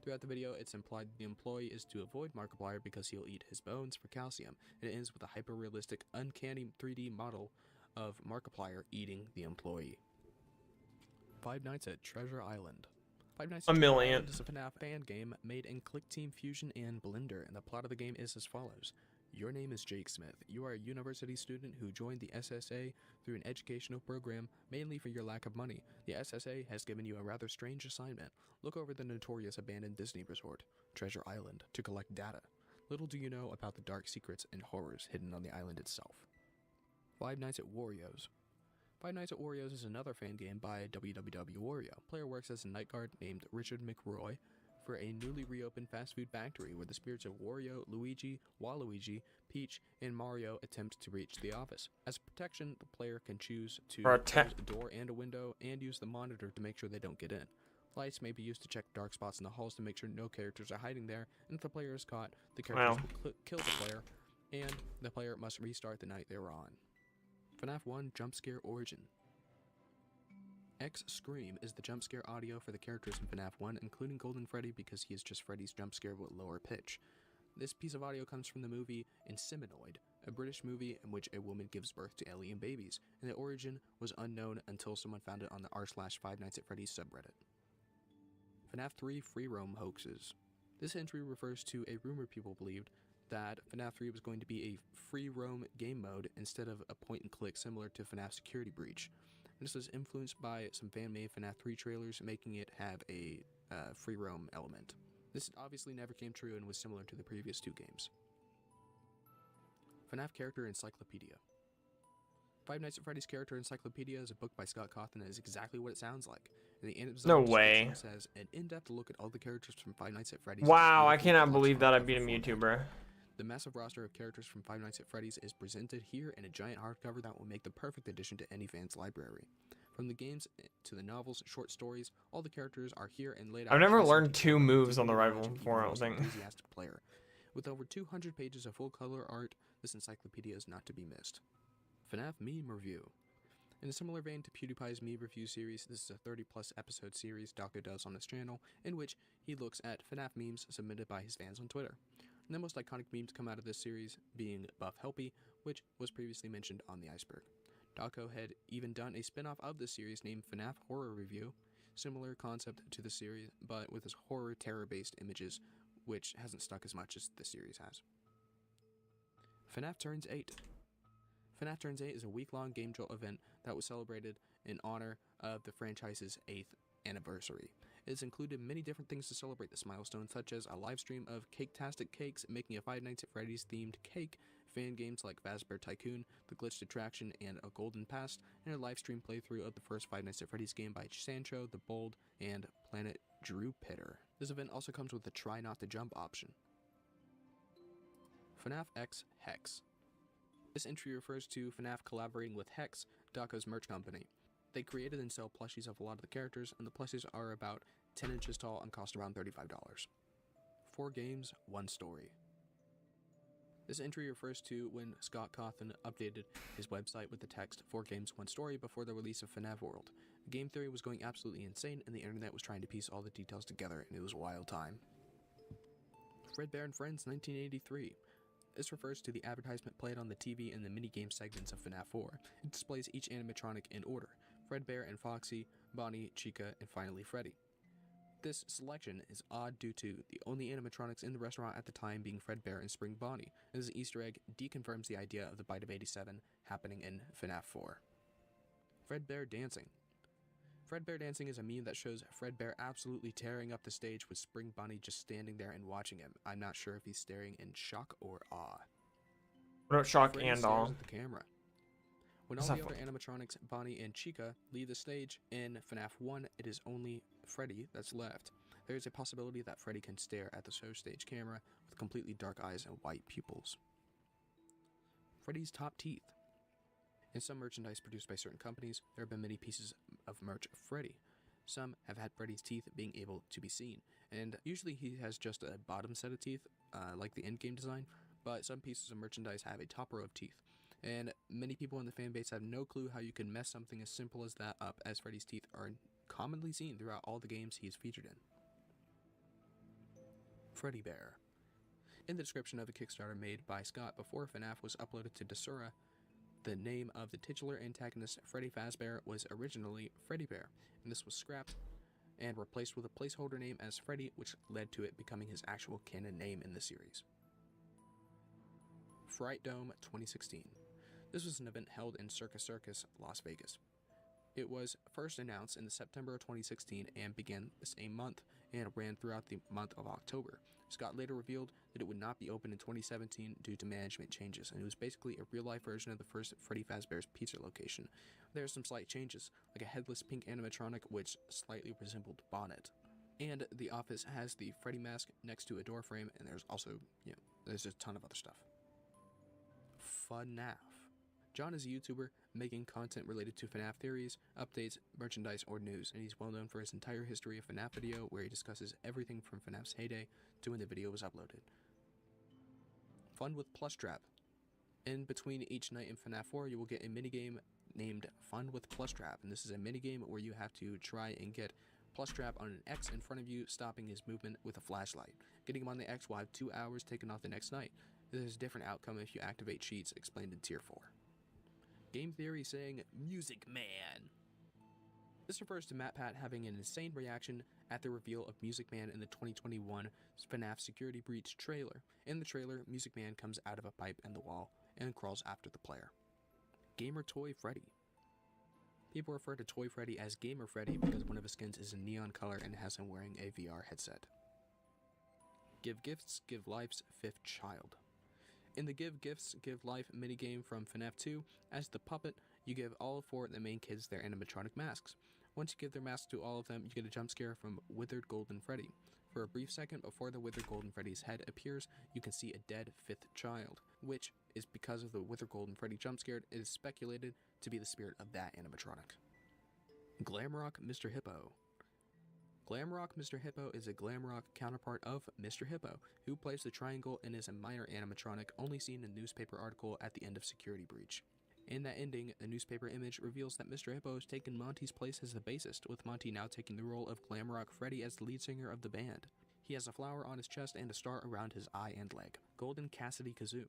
Throughout the video, it's implied the employee is to avoid Markiplier because he'll eat his bones for calcium, and it ends with a hyper-realistic, uncanny 3D model of Markiplier eating the employee. Five Nights at Treasure Island. Five Nights at Treasure Island is a FNAF fan game made in ClickTeam Fusion and Blender, and the plot of the game is as follows. Your name is Jake Smith. You are a university student who joined the SSA through an educational program, mainly for your lack of money. The SSA has given you a rather strange assignment. Look over the notorious abandoned Disney resort, Treasure Island, to collect data. Little do you know about the dark secrets and horrors hidden on the island itself. Five Nights at Wario's. Five Nights at Wario's is another fan game by www Wario. Player works as a night guard named Richard McRoy for a newly reopened fast food factory where the spirits of Wario, Luigi, Waluigi, Peach, and Mario attempt to reach the office. As protection, the player can choose to close a door and a window and use the monitor to make sure they don't get in. Lights may be used to check dark spots in the halls to make sure no characters are hiding there, and if the player is caught, the characters will kill the player, and the player must restart the night they were on. FNAF 1 Jump Scare Origin. X Scream is the jump scare audio for the characters in FNAF 1, including Golden Freddy because he is just Freddy's jump scare with lower pitch. This piece of audio comes from the movie Inseminoid, a British movie in which a woman gives birth to alien babies, and the origin was unknown until someone found it on the r/Five Nights at Freddy's subreddit. FNAF 3 Free Roam Hoaxes. This entry refers to a rumor people believed that FNAF 3 was going to be a free roam game mode instead of a point and click similar to FNAF Security Breach. This was influenced by some fan-made FNAF 3 trailers, making it have a free roam element. This obviously never came true and was similar to the previous two games. FNAF Character Encyclopedia. Five Nights at Freddy's Character Encyclopedia is a book by Scott Cawthon and is exactly what it sounds like. And the end No way. Says an in-depth look at all the characters from Five Nights at Freddy's. Wow, I cannot believe that I beat a YouTuber. The massive roster of characters from Five Nights at Freddy's is presented here in a giant hardcover that will make the perfect addition to any fan's library. From the games to the novels, short stories, all the characters are here and laid out. I've never learned two moves on the rifle before, I don't think. Enthusiastic player. With over 200 pages of full color art, this encyclopedia is not to be missed. FNAF Meme Review. In a similar vein to PewDiePie's Me Review series, this is a 30-plus episode series Dawko does on his channel, in which he looks at FNAF memes submitted by his fans on Twitter. And the most iconic memes come out of this series being Buff Helpy, which was previously mentioned on the iceberg. Dawko had even done a spin-off of this series named FNAF Horror Review, similar concept to the series, but with his horror terror-based images, which hasn't stuck as much as this series has. FNAF Turns 8. FNAF Turns 8 is a week-long Game Jolt event that was celebrated in honor of the franchise's 8th anniversary. It has included many different things to celebrate this milestone, such as a live stream of Cake-tastic Cakes making a Five Nights at Freddy's themed cake, fan games like Fazbear Tycoon, the Glitched Attraction, and a Golden Past, and a live stream playthrough of the first Five Nights at Freddy's game by Sancho, the Bold, and Planet Drewpitter. This event also comes with a Try Not to Jump option. FNAF X Hex. This entry refers to FNAF collaborating with Hex, Dawko's merch company. They created and sell plushies of a lot of the characters, and the plushies are about 10 inches tall and cost around $35. 4 games, 1 story. This entry refers to when Scott Cawthon updated his website with the text 4 games, 1 story before the release of FNAF World. The game theory was going absolutely insane, and the internet was trying to piece all the details together, and it was a wild time. Fredbear and Friends 1983. This refers to the advertisement played on the TV and the minigame segments of FNAF 4. It displays each animatronic in order: Fredbear and Foxy, Bonnie, Chica, and finally Freddy. This selection is odd due to the only animatronics in the restaurant at the time being Fredbear and Spring Bonnie, and this Easter egg deconfirms the idea of the Bite of 87 happening in FNAF 4. Fredbear Dancing. Fredbear Dancing is a meme that shows Fredbear absolutely tearing up the stage with Spring Bonnie just standing there and watching him. I'm not sure if he's staring in shock or awe. What about shock Freddy and stares awe? at the camera. When That's all the not other animatronics, Bonnie and Chica, leave the stage in FNAF 1, it is only Freddy that's left. There is a possibility that Freddy can stare at the show stage camera with completely dark eyes and white pupils. Freddy's top teeth. In some merchandise produced by certain companies, there have been many pieces of merch of Freddy. Some have had Freddy's teeth being able to be seen, and usually he has just a bottom set of teeth, like the endgame design, but some pieces of merchandise have a top row of teeth. And many people in the fanbase have no clue how you can mess something as simple as that up, as Freddy's teeth are commonly seen throughout all the games he is featured in. Freddy Bear. In the description of a Kickstarter made by Scott before FNAF was uploaded to Desura, the name of the titular antagonist Freddy Fazbear was originally Freddy Bear, and this was scrapped and replaced with a placeholder name as Freddy, which led to it becoming his actual canon name in the series. Fright Dome 2016. This was an event held in Circus Circus, Las Vegas. It was first announced in September of 2016 and began the same month and ran throughout the month of October. Scott later revealed that it would not be open in 2017 due to management changes, and it was basically a real-life version of the first Freddy Fazbear's Pizza location. There are some slight changes, like a headless pink animatronic which slightly resembled Bonnet. And the office has the Freddy mask next to a door frame, and there's also, there's a ton of other stuff. FNAF. John is a YouTuber making content related to FNAF theories, updates, merchandise, or news, and he's well known for his entire history of FNAF video, where he discusses everything from FNAF's heyday to when the video was uploaded. Fun with Plush Trap. In between each night in FNAF 4, you will get a minigame named Fun with Plush Trap, and this is a minigame where you have to try and get Plush Trap on an X in front of you, stopping his movement with a flashlight. Getting him on the X will have 2 hours taken off the next night. There's a different outcome if you activate cheats explained in Tier 4. Game theory saying Music Man. This refers to MatPat having an insane reaction at the reveal of Music Man in the 2021 FNAF Security Breach trailer. In the trailer, Music Man comes out of a pipe in the wall and crawls after the player. Gamer Toy Freddy. People refer to Toy Freddy as Gamer Freddy because one of his skins is a neon color and has him wearing a VR headset. Give Gifts, Give Life's 5th child. In the Give Gifts, Give Life minigame from FNAF 2, as the puppet, you give all 4 of the main kids their animatronic masks. Once you give their masks to all of them, you get a jump scare from Withered Golden Freddy. For a brief second before the Withered Golden Freddy's head appears, you can see a dead 5th child, which is because of the Withered Golden Freddy jump scare. It is speculated to be the spirit of that animatronic. Glamrock Mr. Hippo. Glamrock Mr. Hippo is a Glamrock counterpart of Mr. Hippo, who plays the triangle and is a minor animatronic only seen in a newspaper article at the end of Security Breach. In that ending, a newspaper image reveals that Mr. Hippo has taken Monty's place as the bassist, with Monty now taking the role of glam rock Freddy as the lead singer of the band. He has a flower on his chest and a star around his eye and leg. Golden Cassidy Kazoo.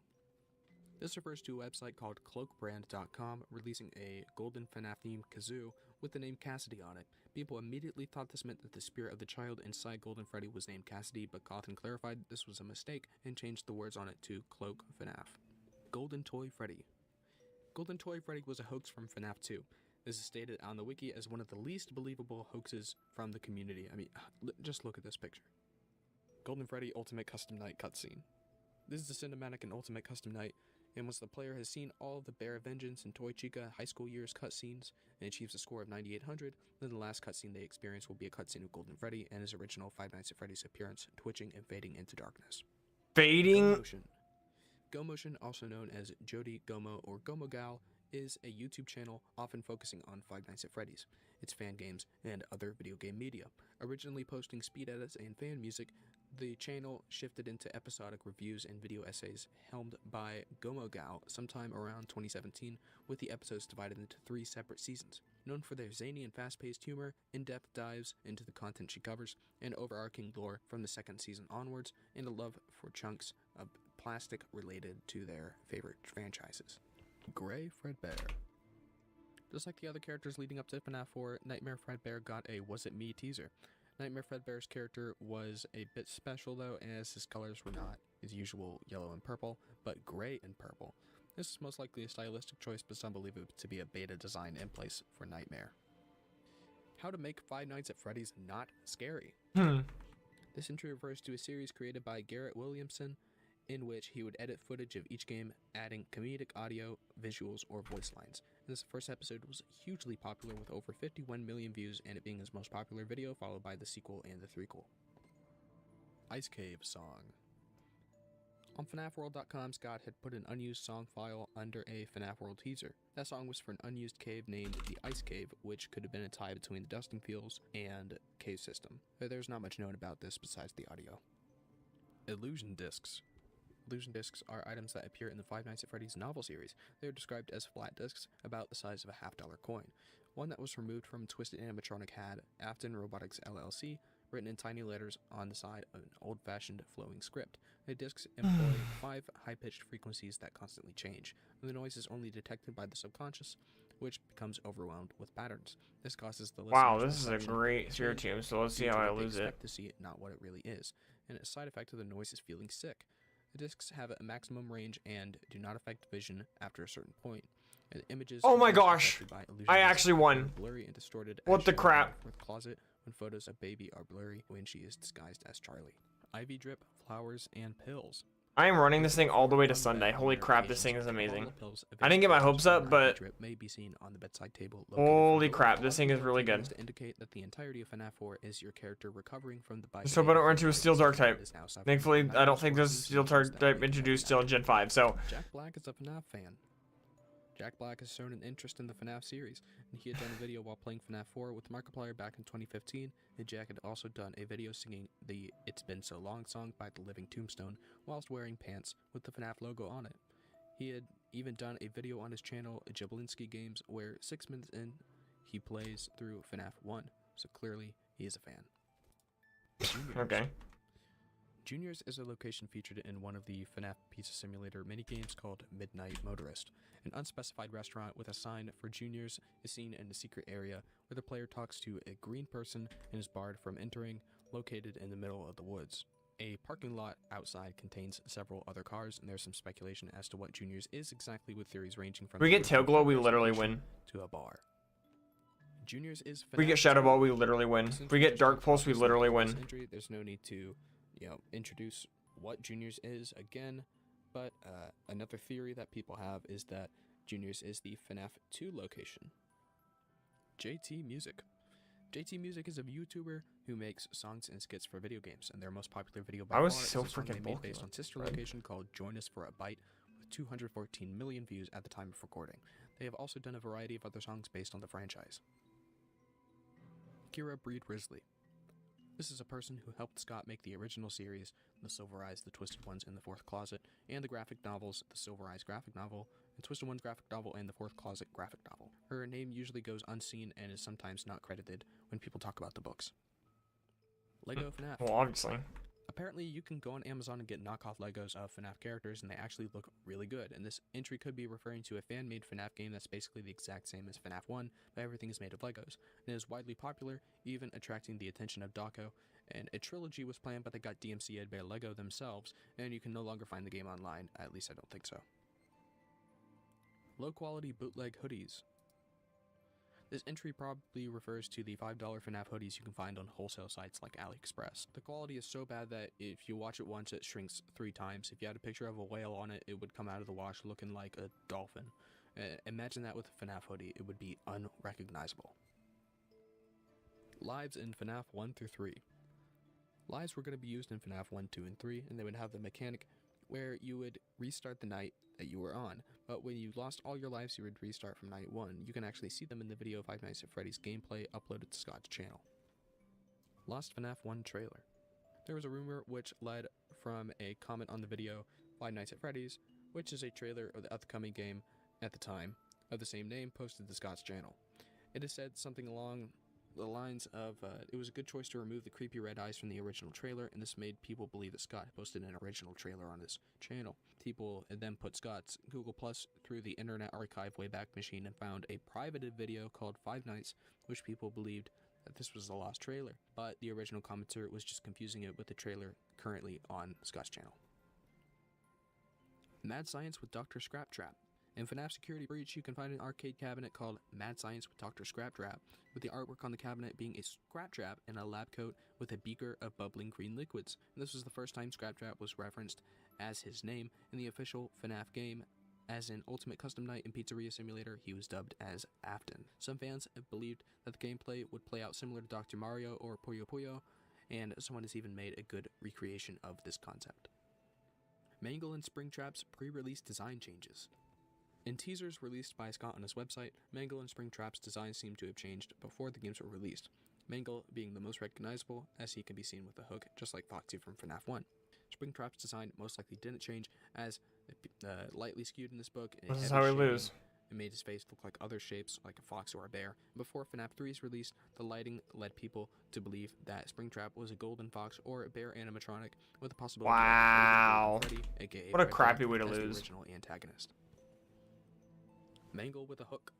This refers to a website called cloakbrand.com releasing a golden FNAF themed kazoo with the name Cassidy on it. People immediately thought this meant that the spirit of the child inside Golden Freddy was named Cassidy, but Cawthon clarified this was a mistake and changed the words on it to Cloak FNAF. Golden Toy Freddy. Golden Toy Freddy was a hoax from FNAF 2. This is stated on the wiki as one of the least believable hoaxes from the community. I mean, just look at this picture. Golden Freddy Ultimate Custom Night cutscene. This is the cinematic and Ultimate Custom Night, and once the player has seen all of the Bear of Vengeance and Toy Chica high school years cutscenes and achieves a score of 9800, then the last cutscene they experience will be a cutscene of Golden Freddy and his original Five Nights at Freddy's appearance, twitching and fading into darkness. Fading? GoMotion, also known as Jody Gomo or Gomo Gal, is a YouTube channel often focusing on Five Nights at Freddy's, its fan games, and other video game media. Originally posting speed edits and fan music, the channel shifted into episodic reviews and video essays helmed by Gomo Gal sometime around 2017, with the episodes divided into 3 separate seasons. Known for their zany and fast-paced humor, in-depth dives into the content she covers, and overarching lore from the 2nd season onwards, and a love for chunks of plastic related to their favorite franchises. Gray Fredbear. Just like the other characters leading up to FNAF 4, Nightmare Fredbear got a Was It Me teaser. Nightmare Fredbear's character was a bit special though, as his colors were not his usual yellow and purple, but gray and purple. This is most likely a stylistic choice, but some believe it to be a beta design in place for Nightmare. How to make Five Nights at Freddy's not scary. This entry refers to a series created by Garrett Williamson, in which he would edit footage of each game, adding comedic audio, visuals, or voice lines. This first episode was hugely popular with over 51 million views, and it being his most popular video, followed by the sequel and the threequel. Ice Cave Song. On FNAFWorld.com, Scott had put an unused song file under a FNAF World teaser. That song was for an unused cave named the Ice Cave, which could have been a tie between the Dusting Fields and cave system. There's not much known about this besides the audio. Illusion Discs. Illusion discs are items that appear in the Five Nights at Freddy's novel series. They are described as flat discs about the size of a $50 coin. One that was removed from Twisted Animatronic had Afton Robotics LLC written in tiny letters on the side of an old-fashioned flowing script. The discs employ 5 high-pitched frequencies that constantly change, and the noise is only detected by the subconscious, which becomes overwhelmed with patterns. This causes the listener Wow, this is a great zero team, so let's see how I lose it. To see it not what it really is, and a side effect of the noise is feeling sick. The discs have a maximum range and do not affect vision after a certain point. And images oh my gosh! I actually won. Blurry and distorted. What the crap? With closet when photos of baby are blurry when she is disguised as Charlie. Ivy drip, flowers, and pills. I am running this thing all the way to Sunday. Holy crap, this thing is amazing. I didn't get my hopes up, but may be seen on the bedside table. Holy crap, this thing is really good. To indicate that the entirety of FNAF 4 is your character recovering from the bite. Just hope I don't run into a Steel Dark type. Thankfully, I don't think there's a Steel Dark type introduced till Gen 5, so. Jack Black is a FNAF fan. Jack Black has shown an interest in the FNAF series, and he had done a video while playing FNAF 4 with Markiplier back in 2015, and Jack had also done a video singing the It's Been So Long song by The Living Tombstone whilst wearing pants with the FNAF logo on it. He had even done a video on his channel, Jablinski Games, where 6 minutes in, he plays through FNAF 1, so clearly he is a fan. Juniors. Okay. Juniors is a location featured in one of the FNAF Pizza Simulator minigames called Midnight Motorist. An unspecified restaurant with a sign for Juniors is seen in a secret area where the player talks to a green person and is barred from entering, located in the middle of the woods. A parking lot outside contains several other cars, and there's some speculation as to what Juniors is exactly, with theories ranging from... If we get Tail Glow, we literally win. ...to a bar. Juniors is... If we get Shadow Ball, we literally win. If we get Dark Pulse, we literally win. There's no need to, introduce what Juniors is again, but another theory that people have is that Juniors is the FNAF 2 location. JT Music. JT Music is a YouTuber who makes songs and skits for video games, and their most popular video by far is a song they made based on sister location called Join Us for a Bite, with 214 million views at the time of recording. They have also done a variety of other songs based on the franchise. Kira Breed Risley. This is a person who helped Scott make the original series, The Silver Eyes, The Twisted Ones in the Fourth Closet, and the graphic novels, The Silver Eyes graphic novel, a Twisted One graphic novel, and the Fourth Closet graphic novel. Her name usually goes unseen and is sometimes not credited when people talk about the books. Lego FNAF. Well, obviously. Apparently, you can go on Amazon and get knockoff Legos of FNAF characters, and they actually look really good. And this entry could be referring to a fan-made FNAF game that's basically the exact same as FNAF 1, but everything is made of Legos. And it is widely popular, even attracting the attention of Dawko. And a trilogy was planned, but they got DMCA'd by Lego themselves, and you can no longer find the game online. At least I don't think so. Low-quality bootleg hoodies. This entry probably refers to the $5 FNAF hoodies you can find on wholesale sites like AliExpress. The quality is so bad that if you watch it once, it shrinks 3 times. If you had a picture of a whale on it, it would come out of the wash looking like a dolphin. Imagine that with a FNAF hoodie, it would be unrecognizable. Lives in FNAF 1 through 3. Lives were going to be used in FNAF 1, 2, and 3, and they would have the mechanic where you would restart the night that you were on, but when you lost all your lives, you would restart from night 1. You can actually see them in the video of Five Nights at Freddy's gameplay uploaded to Scott's channel. Lost FNAF 1 trailer. There was a rumor which led from a comment on the video Five Nights at Freddy's, which is a trailer of the upcoming game at the time of the same name posted to Scott's channel. It is said something along the lines of, it was a good choice to remove the creepy red eyes from the original trailer, and this made people believe that Scott posted an original trailer on his channel. People then put Scott's Google Plus through the Internet Archive Wayback Machine and found a privated video called Five Nights, which people believed that this was the lost trailer, but the original commenter was just confusing it with the trailer currently on Scott's channel. Mad Science with Dr. Scraptrap. In FNAF Security Breach, you can find an arcade cabinet called Mad Science with Dr. Scraptrap, with the artwork on the cabinet being a scrap trap in a lab coat with a beaker of bubbling green liquids. And this was the first time Scraptrap was referenced as his name in the official FNAF game. As in Ultimate Custom Night and Pizzeria Simulator, he was dubbed as Afton. Some fans have believed that the gameplay would play out similar to Dr. Mario or Puyo Puyo, and someone has even made a good recreation of this concept. Mangle and Springtrap's pre-release design changes. In teasers released by Scott on his website, Mangle and Springtrap's designs seem to have changed before the games were released, Mangle being the most recognizable as he can be seen with the hook, just like Foxy from FNAF 1. Springtrap's design most likely didn't change, as lightly skewed in this book. This is how we lose. It made his face look like other shapes, like a fox or a bear. Before FNAF 3's release, the lighting led people to believe that Springtrap was a golden fox or a bear animatronic, with the possibility wow. of Freddy, aka what a breadParty, crappy way to as the lose. original antagonist. Mangle with a hook.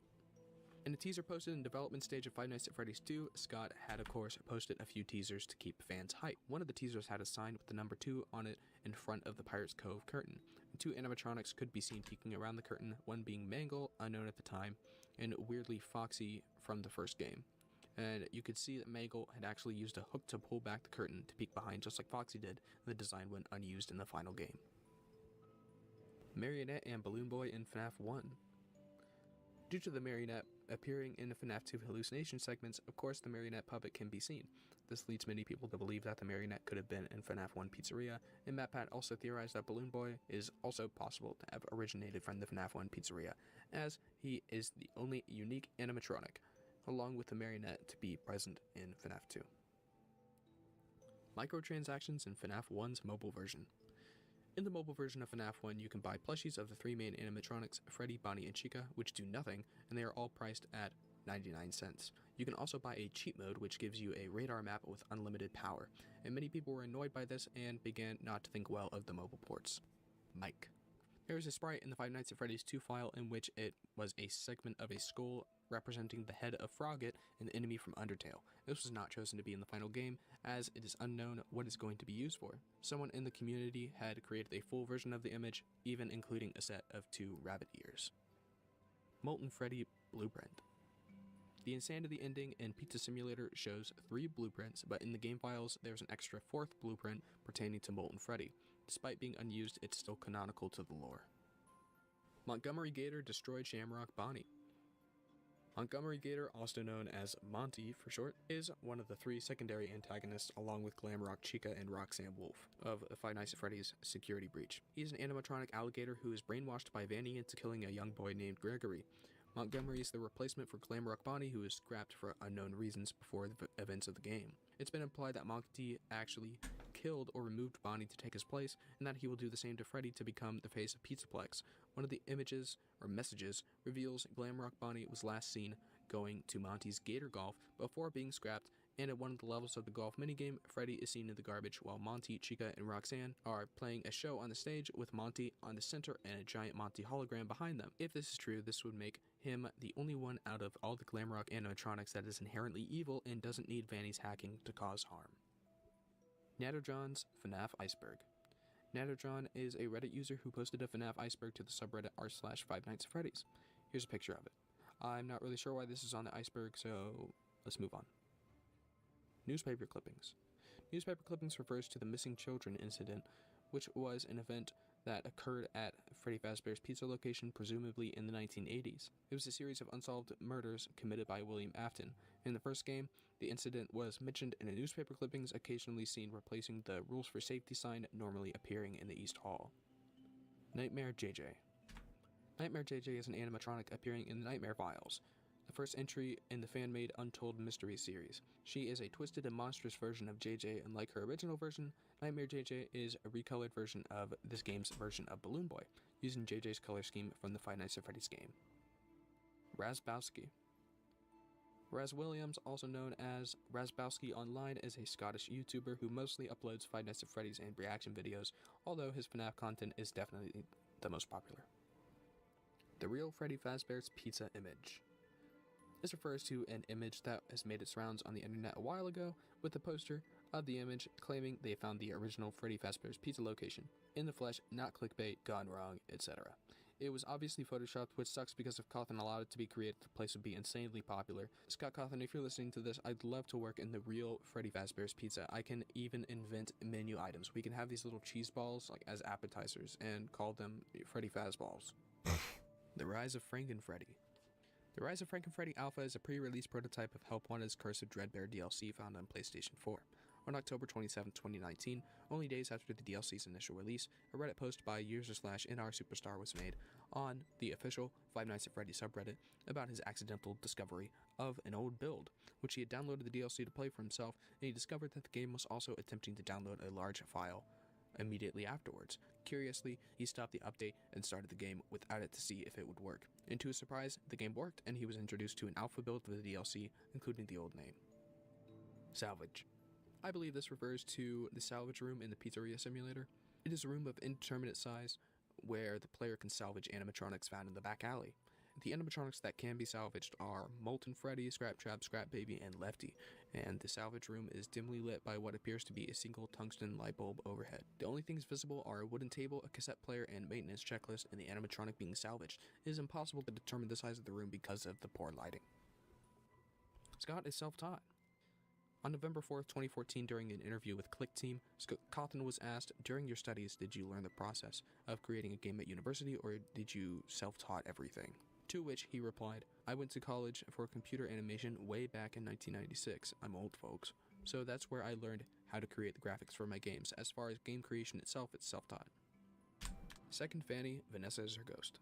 In a teaser posted in development stage of Five Nights at Freddy's 2, Scott had of course posted a few teasers to keep fans hyped. One of the teasers had a sign with the number 2 on it in front of the Pirate's Cove curtain. And 2 animatronics could be seen peeking around the curtain, one being Mangle, unknown at the time, and weirdly Foxy from the first game. And you could see that Mangle had actually used a hook to pull back the curtain to peek behind just like Foxy did, and the design went unused in the final game. Marionette and Balloon Boy in FNAF 1. Due to the marionette appearing in the FNAF 2 hallucination segments, of course the marionette puppet can be seen. This leads many people to believe that the marionette could have been in FNAF 1 Pizzeria, and MatPat also theorized that Balloon Boy is also possible to have originated from the FNAF 1 Pizzeria, as he is the only unique animatronic, along with the marionette, to be present in FNAF 2. Microtransactions in FNAF 1's mobile version. In the mobile version of FNAF 1, you can buy plushies of the 3 main animatronics, Freddy, Bonnie, and Chica, which do nothing, and they are all priced at 99 cents. You can also buy a cheat mode, which gives you a radar map with unlimited power, and many people were annoyed by this and began not to think well of the mobile ports. Mike. There is a sprite in the Five Nights at Freddy's 2 file in which it was a segment of a skull representing the head of Frogget, an enemy from Undertale. This was not chosen to be in the final game, as it is unknown what it's going to be used for. Someone in the community had created a full version of the image, even including a set of 2 rabbit ears. Molten Freddy Blueprint. The Insanity ending in Pizza Simulator shows 3 blueprints, but in the game files there's an extra 4th blueprint pertaining to Molten Freddy. Despite being unused, it's still canonical to the lore. Montgomery Gator destroyed Shamrock Bonnie. Montgomery Gator, also known as Monty for short, is one of the 3 secondary antagonists along with Glamrock Chica and Roxanne Wolf of Five Nights at Freddy's Security Breach. He is an animatronic alligator who is brainwashed by Vanny into killing a young boy named Gregory. Montgomery is the replacement for Glamrock Bonnie, who is scrapped for unknown reasons before the events of the game. It's been implied that Monty actually killed or removed Bonnie to take his place, and that he will do the same to Freddy to become the face of PeepoClap. One of the images, or messages, reveals Glamrock Bonnie was last seen going to Monty's Gator Golf before being scrapped, and at one of the levels of the golf minigame, Freddy is seen in the garbage while Monty, Chica, and Roxanne are playing a show on the stage with Monty on the center and a giant Monty hologram behind them. If this is true, this would make him the only one out of all the Glamrock animatronics that is inherently evil and doesn't need Vanny's hacking to cause harm. Natterjohn's FNAF Iceberg. Natterjohn is a Reddit user who posted a FNAF iceberg to the subreddit r/5nights@Freddy's. Here's a picture of it. I'm not really sure why this is on the iceberg, so let's move on. Newspaper clippings. Newspaper clippings refers to the missing children incident, which was an event that occurred at Freddy Fazbear's Pizza location, presumably in the 1980s. It was a series of unsolved murders committed by William Afton. In the first game, the incident was mentioned in a newspaper clippings, occasionally seen replacing the rules for safety sign normally appearing in the East Hall. Nightmare JJ. Nightmare JJ is an animatronic appearing in the Nightmare Files, the first entry in the fan-made Untold Mysteries series. She is a twisted and monstrous version of JJ, and like her original version, Nightmare JJ is a recolored version of this game's version of Balloon Boy, using JJ's color scheme from the Five Nights at Freddy's game. Razbowski. Raz Williams, also known as Razbowski Online, is a Scottish YouTuber who mostly uploads Five Nights at Freddy's and reaction videos, although his FNAF content is definitely the most popular. The real Freddy Fazbear's Pizza image. This refers to an image that has made its rounds on the internet a while ago, with a poster of the image claiming they found the original Freddy Fazbear's Pizza location. In the flesh, not clickbait, gone wrong, etc. It was obviously photoshopped, which sucks because if Cawthon allowed it to be created, the place would be insanely popular. Scott Cawthon, if you're listening to this, I'd love to work in the real Freddy Fazbear's Pizza. I can even invent menu items. We can have these little cheese balls like as appetizers and call them Freddy Fazballs. The Rise of Frankenfreddy. The Rise of Frankenfreddy Alpha is a pre-release prototype of Help Wanted's Curse of Dreadbear DLC found on PlayStation 4. On October 27, 2019, only days after the DLC's initial release, a Reddit post by user/NRSuperstar was made on the official Five Nights at Freddy subreddit about his accidental discovery of an old build, which he had downloaded the DLC to play for himself, and he discovered that the game was also attempting to download a large file immediately afterwards. Curiously, he stopped the update and started the game without it to see if it would work. And to his surprise, the game worked, and he was introduced to an alpha build of the DLC, including the old name. Salvage. I believe this refers to the salvage room in the Pizzeria Simulator. It is a room of indeterminate size where the player can salvage animatronics found in the back alley. The animatronics that can be salvaged are Molten Freddy, Scrap Trap, Scrap Baby, and Lefty, and the salvage room is dimly lit by what appears to be a single tungsten light bulb overhead. The only things visible are a wooden table, a cassette player, and maintenance checklist, and the animatronic being salvaged. It is impossible to determine the size of the room because of the poor lighting. Scott is self-taught. On November 4th, 2014, during an interview with Click Team, Scott Cawthon was asked, during your studies, did you learn the process of creating a game at university, or did you self-taught everything? To which he replied, I went to college for computer animation way back in 1996. I'm old, folks. So that's where I learned how to create the graphics for my games. As far as game creation itself, it's self-taught. Second Vanny, Vanessa is her ghost.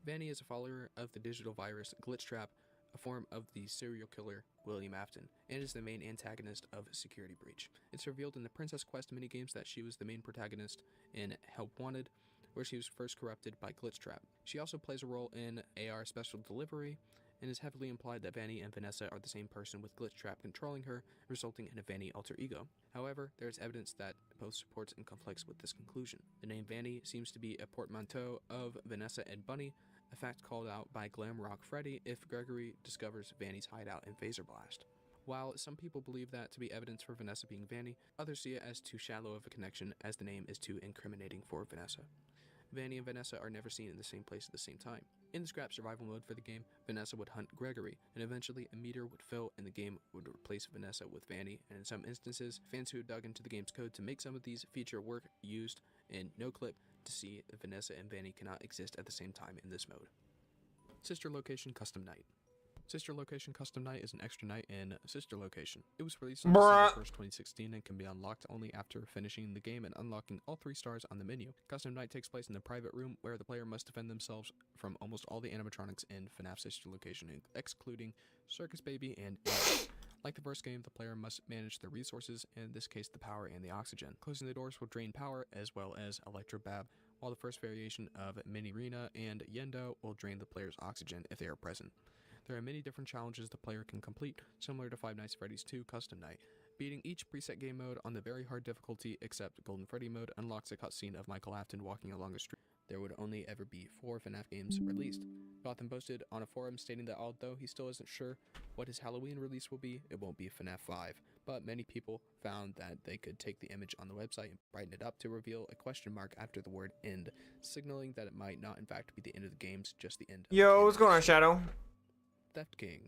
Vanny is a follower of the digital virus Glitchtrap, a form of the serial killer William Afton, and is the main antagonist of Security Breach. It's revealed in the Princess Quest minigames that she was the main protagonist in Help Wanted, where she was first corrupted by Glitchtrap. She also plays a role in AR Special Delivery, and is heavily implied that Vanny and Vanessa are the same person with Glitchtrap controlling her, resulting in a Vanny alter ego. However, there is evidence that both supports and conflicts with this conclusion. The name Vanny seems to be a portmanteau of Vanessa and Bunny, a fact called out by Glamrock Freddy if Gregory discovers Vanny's hideout in Phaser Blast. While some people believe that to be evidence for Vanessa being Vanny, others see it as too shallow of a connection, as the name is too incriminating for Vanessa. Vanny and Vanessa are never seen in the same place at the same time. In the scrap survival mode for the game, Vanessa would hunt Gregory, and eventually a meter would fill and the game would replace Vanessa with Vanny, and in some instances, fans who dug into the game's code to make some of these feature work used in NoClip to see that Vanessa and Vanny cannot exist at the same time in this mode. Sister Location Custom Night. Sister Location Custom Night is an extra night in Sister Location. It was released on December 1st, 2016 and can be unlocked only after finishing the game and unlocking all 3 stars on the menu. Custom Night takes place in a private room where the player must defend themselves from almost all the animatronics in FNAF Sister Location, excluding Circus Baby and Emotes. Like the first game, the player must manage the resources, in this case the power and the oxygen. Closing the doors will drain power as well as Electrobab, while the first variation of Minirina and Yendo will drain the player's oxygen if they are present. There are many different challenges the player can complete, similar to Five Nights at Freddy's 2 Custom Night. Beating each preset game mode on the very hard difficulty except Golden Freddy mode unlocks a cutscene of Michael Afton walking along a street. There would only ever be 4 FNAF games released. Gotham posted on a forum stating that although he still isn't sure what his Halloween release will be, it won't be FNAF 5. But many people found that they could take the image on the website and brighten it up to reveal a question mark after the word end, signaling that it might not in fact be the end of the games, just the end of Yo, what's going on, Shadow? Theft King.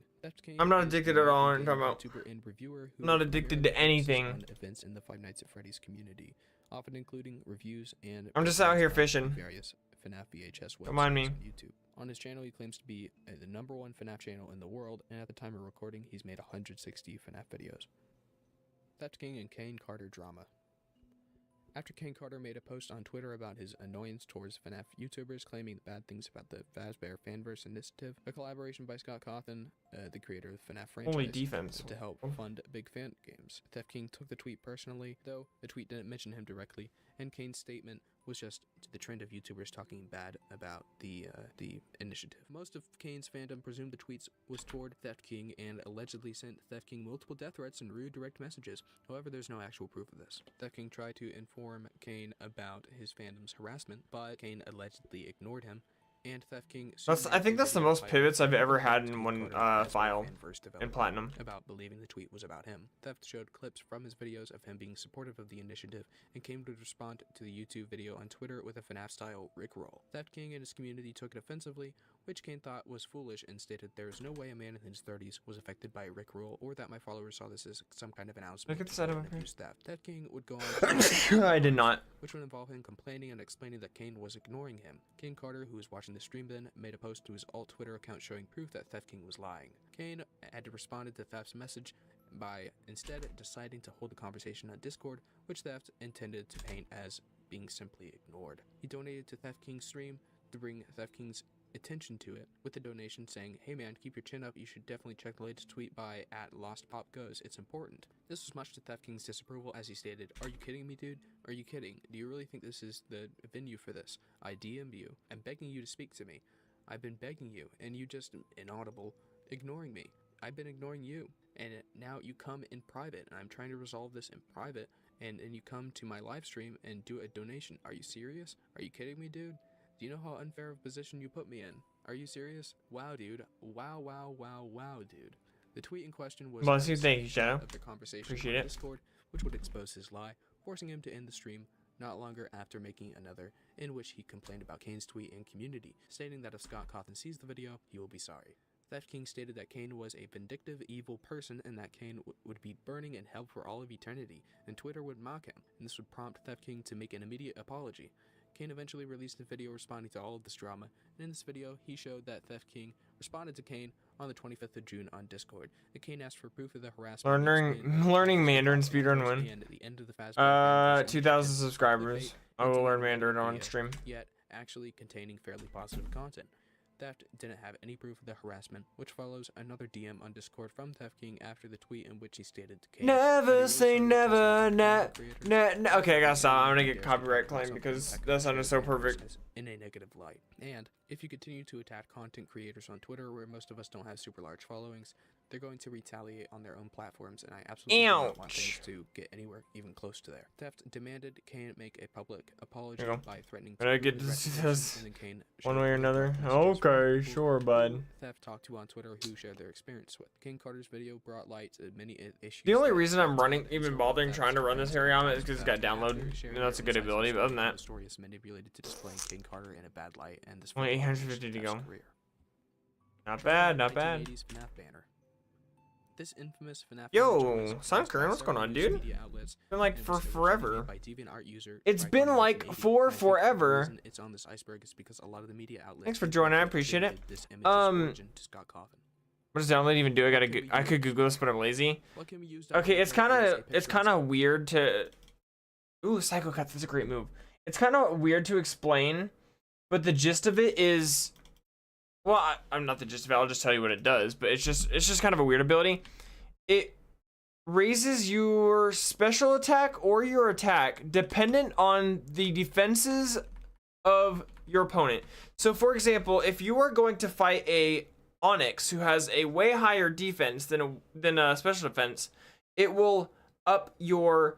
I'm not addicted at all. I'm talking about. YouTuber and reviewer who I'm not addicted to anything. on events in the Five Nights at Freddy's community, often including reviews and. I'm just out here fishing. Various FNAF VHS websites Don't mind me. on YouTube. On his channel, he claims to be the #1 FNAF channel in the world, and at the time of recording, he's made 160 FNAF videos. Theft King and Kane Carter drama. After Kane Carter made a post on Twitter about his annoyance towards FNAF YouTubers claiming bad things about the Fazbear Fanverse Initiative, a collaboration by Scott Cawthon, the creator of the FNAF franchise, Holy defense. to help fund big fan games. Theft King took the tweet personally, though the tweet didn't mention him directly, and Kane's statement was just the trend of YouTubers talking bad about the initiative. Most of Kane's fandom presumed the tweets was toward Theft King and allegedly sent Theft King multiple death threats and rude direct messages. However, there's no actual proof of this. Theft King tried to inform Kane about his fandom's harassment, but Kane allegedly ignored him, and Theft King I think that's the most pivots I've ever had in one file in Platinum. About believing the tweet was about him. Theft showed clips from his videos of him being supportive of the initiative and came to respond to the YouTube video on Twitter with a FNAF-style rickroll. Theft King and his community took it offensively, which Kane thought was foolish and stated there is no way a man in his 30s was affected by a rickroll or that my followers saw this as some kind of announcement. Look at the side of my face. Theft King would go on I did not. Which would involve him complaining and explaining that Kane was ignoring him. Kane Carter, who was watching the stream then, made a post to his alt Twitter account showing proof that Theft King was lying. Kane had responded to Theft's message by instead deciding to hold a conversation on Discord, which Theft intended to paint as being simply ignored. He donated to Theft King's stream to bring Theft King's attention to it, with a donation saying, "Hey man, keep your chin up, you should definitely check the latest tweet by @LostPopGoes, it's important." This was much to Theft King's disapproval as he stated, "Are you kidding me, dude? Are you kidding? Do you really think this is the venue for this? I DM'd you. I'm begging you to speak to me. I've been begging you, and you just inaudible, ignoring me. I've been ignoring you, and now you come in private, and I'm trying to resolve this in private, and you come to my live stream and do a donation. Are you serious? Are you kidding me, dude? Do you know how unfair of a position you put me in? Are you serious? Wow, dude. Wow, wow, wow, wow, dude." The tweet in question was Bless you, thank you, Shadow. of the conversation Appreciate on it. Discord, which would expose his lie, forcing him to end the stream not longer after making another, in which he complained about Kane's tweet and community, stating that if Scott Cawthon sees the video, he will be sorry. Theft King stated that Kane was a vindictive, evil person and that Kane would be burning in hell for all of eternity, and Twitter would mock him, and this would prompt Theft King to make an immediate apology. Kane eventually released a video responding to all of this drama, and in this video, he showed that Theft King responded to Kane on the 25th of June on Discord, and Kane asked for proof of the harassment. Learning Mandarin speedrun win. And at the end of the Fazbear 2,000 subscribers. I will learn Mandarin on stream. Yet, actually containing fairly positive content. Theft didn't have any proof of the harassment, which follows another DM on Discord from Theft King after the tweet in which he stated to Kane, Never say never, okay, I gotta stop. I'm gonna get copyright claim because that sounded so perfect. In a negative light. And if you continue to attack content creators on Twitter, where most of us don't have super large followings, they're going to retaliate on their own platforms, and I absolutely do not want things to get anywhere even close to there. Theft demanded Kane make a public apology by threatening to get this and then Kane one way or another. Okay, sure, bud. Theft talked to on Twitter who shared their experience with. King Carter's video brought light to many issues. The only reason I'm even bothering trying to run this Harryama is because it's got download, and that's a good ability, but other than that. The story is manipulated to displaying King Carter in a bad light, and this only 850 to go. Not bad, not bad. 1980s FNAF banner. This infamous FNAF Yo, SunKERN, what's going on, dude? It's been like for forever. It's been like for forever. It's on this iceberg is because a lot of the media outlets. Thanks for joining, I appreciate it. What does download even do? I could Google this, but I'm lazy. Okay, it's kind of weird to. Ooh, Psycho Cuts, that's a great move. It's kind of weird to explain, but the gist of it is. Well, I'm not the gist of it. I'll just tell you what it does. But it's just kind of a weird ability. raises your special attack or your attack dependent on the defenses of your opponent. So for example, if you are going to fight a Onyx who has a way higher defense than a special defense, it will up your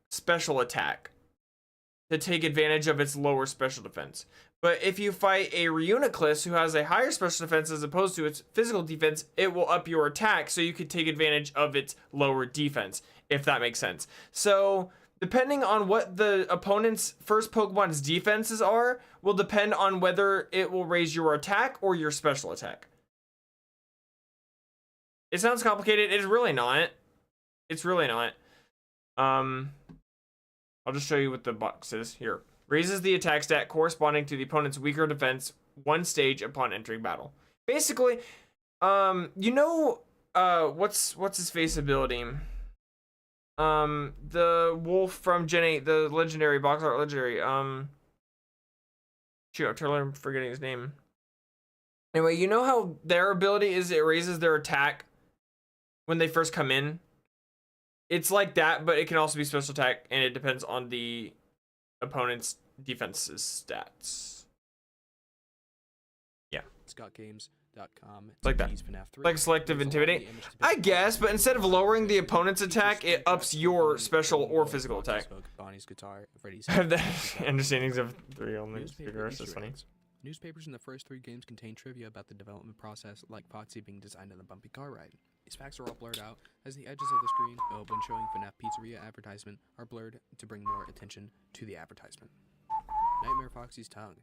special attack to take advantage of its lower special defense. But if you fight a Reuniclus who has a higher special defense as opposed to its physical defense, it will up your attack so you could take advantage of its lower defense, if that makes sense. So depending on what the opponent's first Pokemon's defenses are, will depend on whether it will raise your attack or your special attack. It sounds complicated. It's really not. It's really not. I'll just show you what the box is here. Raises the attack stat corresponding to the opponent's weaker defense one stage upon entering battle. Basically, you know, what's his face ability? The wolf from Gen 8, the legendary box art legendary. Shoot, I'm totally forgetting his name. Anyway, you know how their ability is it raises their attack when they first come in? It's like that, but it can also be special attack, and it depends on the opponent's defense's stats. Yeah. ScottGames.com. Like that. Like selective intimidate. I guess, but instead of lowering the opponent's attack, it ups your special or physical attack. Bonnie's guitar, Freddy's I have the understandings of 3 elements. That's funny. Newspapers in the first 3 games contain trivia about the development process, like Foxy being designed in the bumpy car ride. These facts are all blurred out, as the edges of the screen, when showing FNAF Pizzeria advertisement, are blurred to bring more attention to the advertisement. Nightmare Foxy's tongue.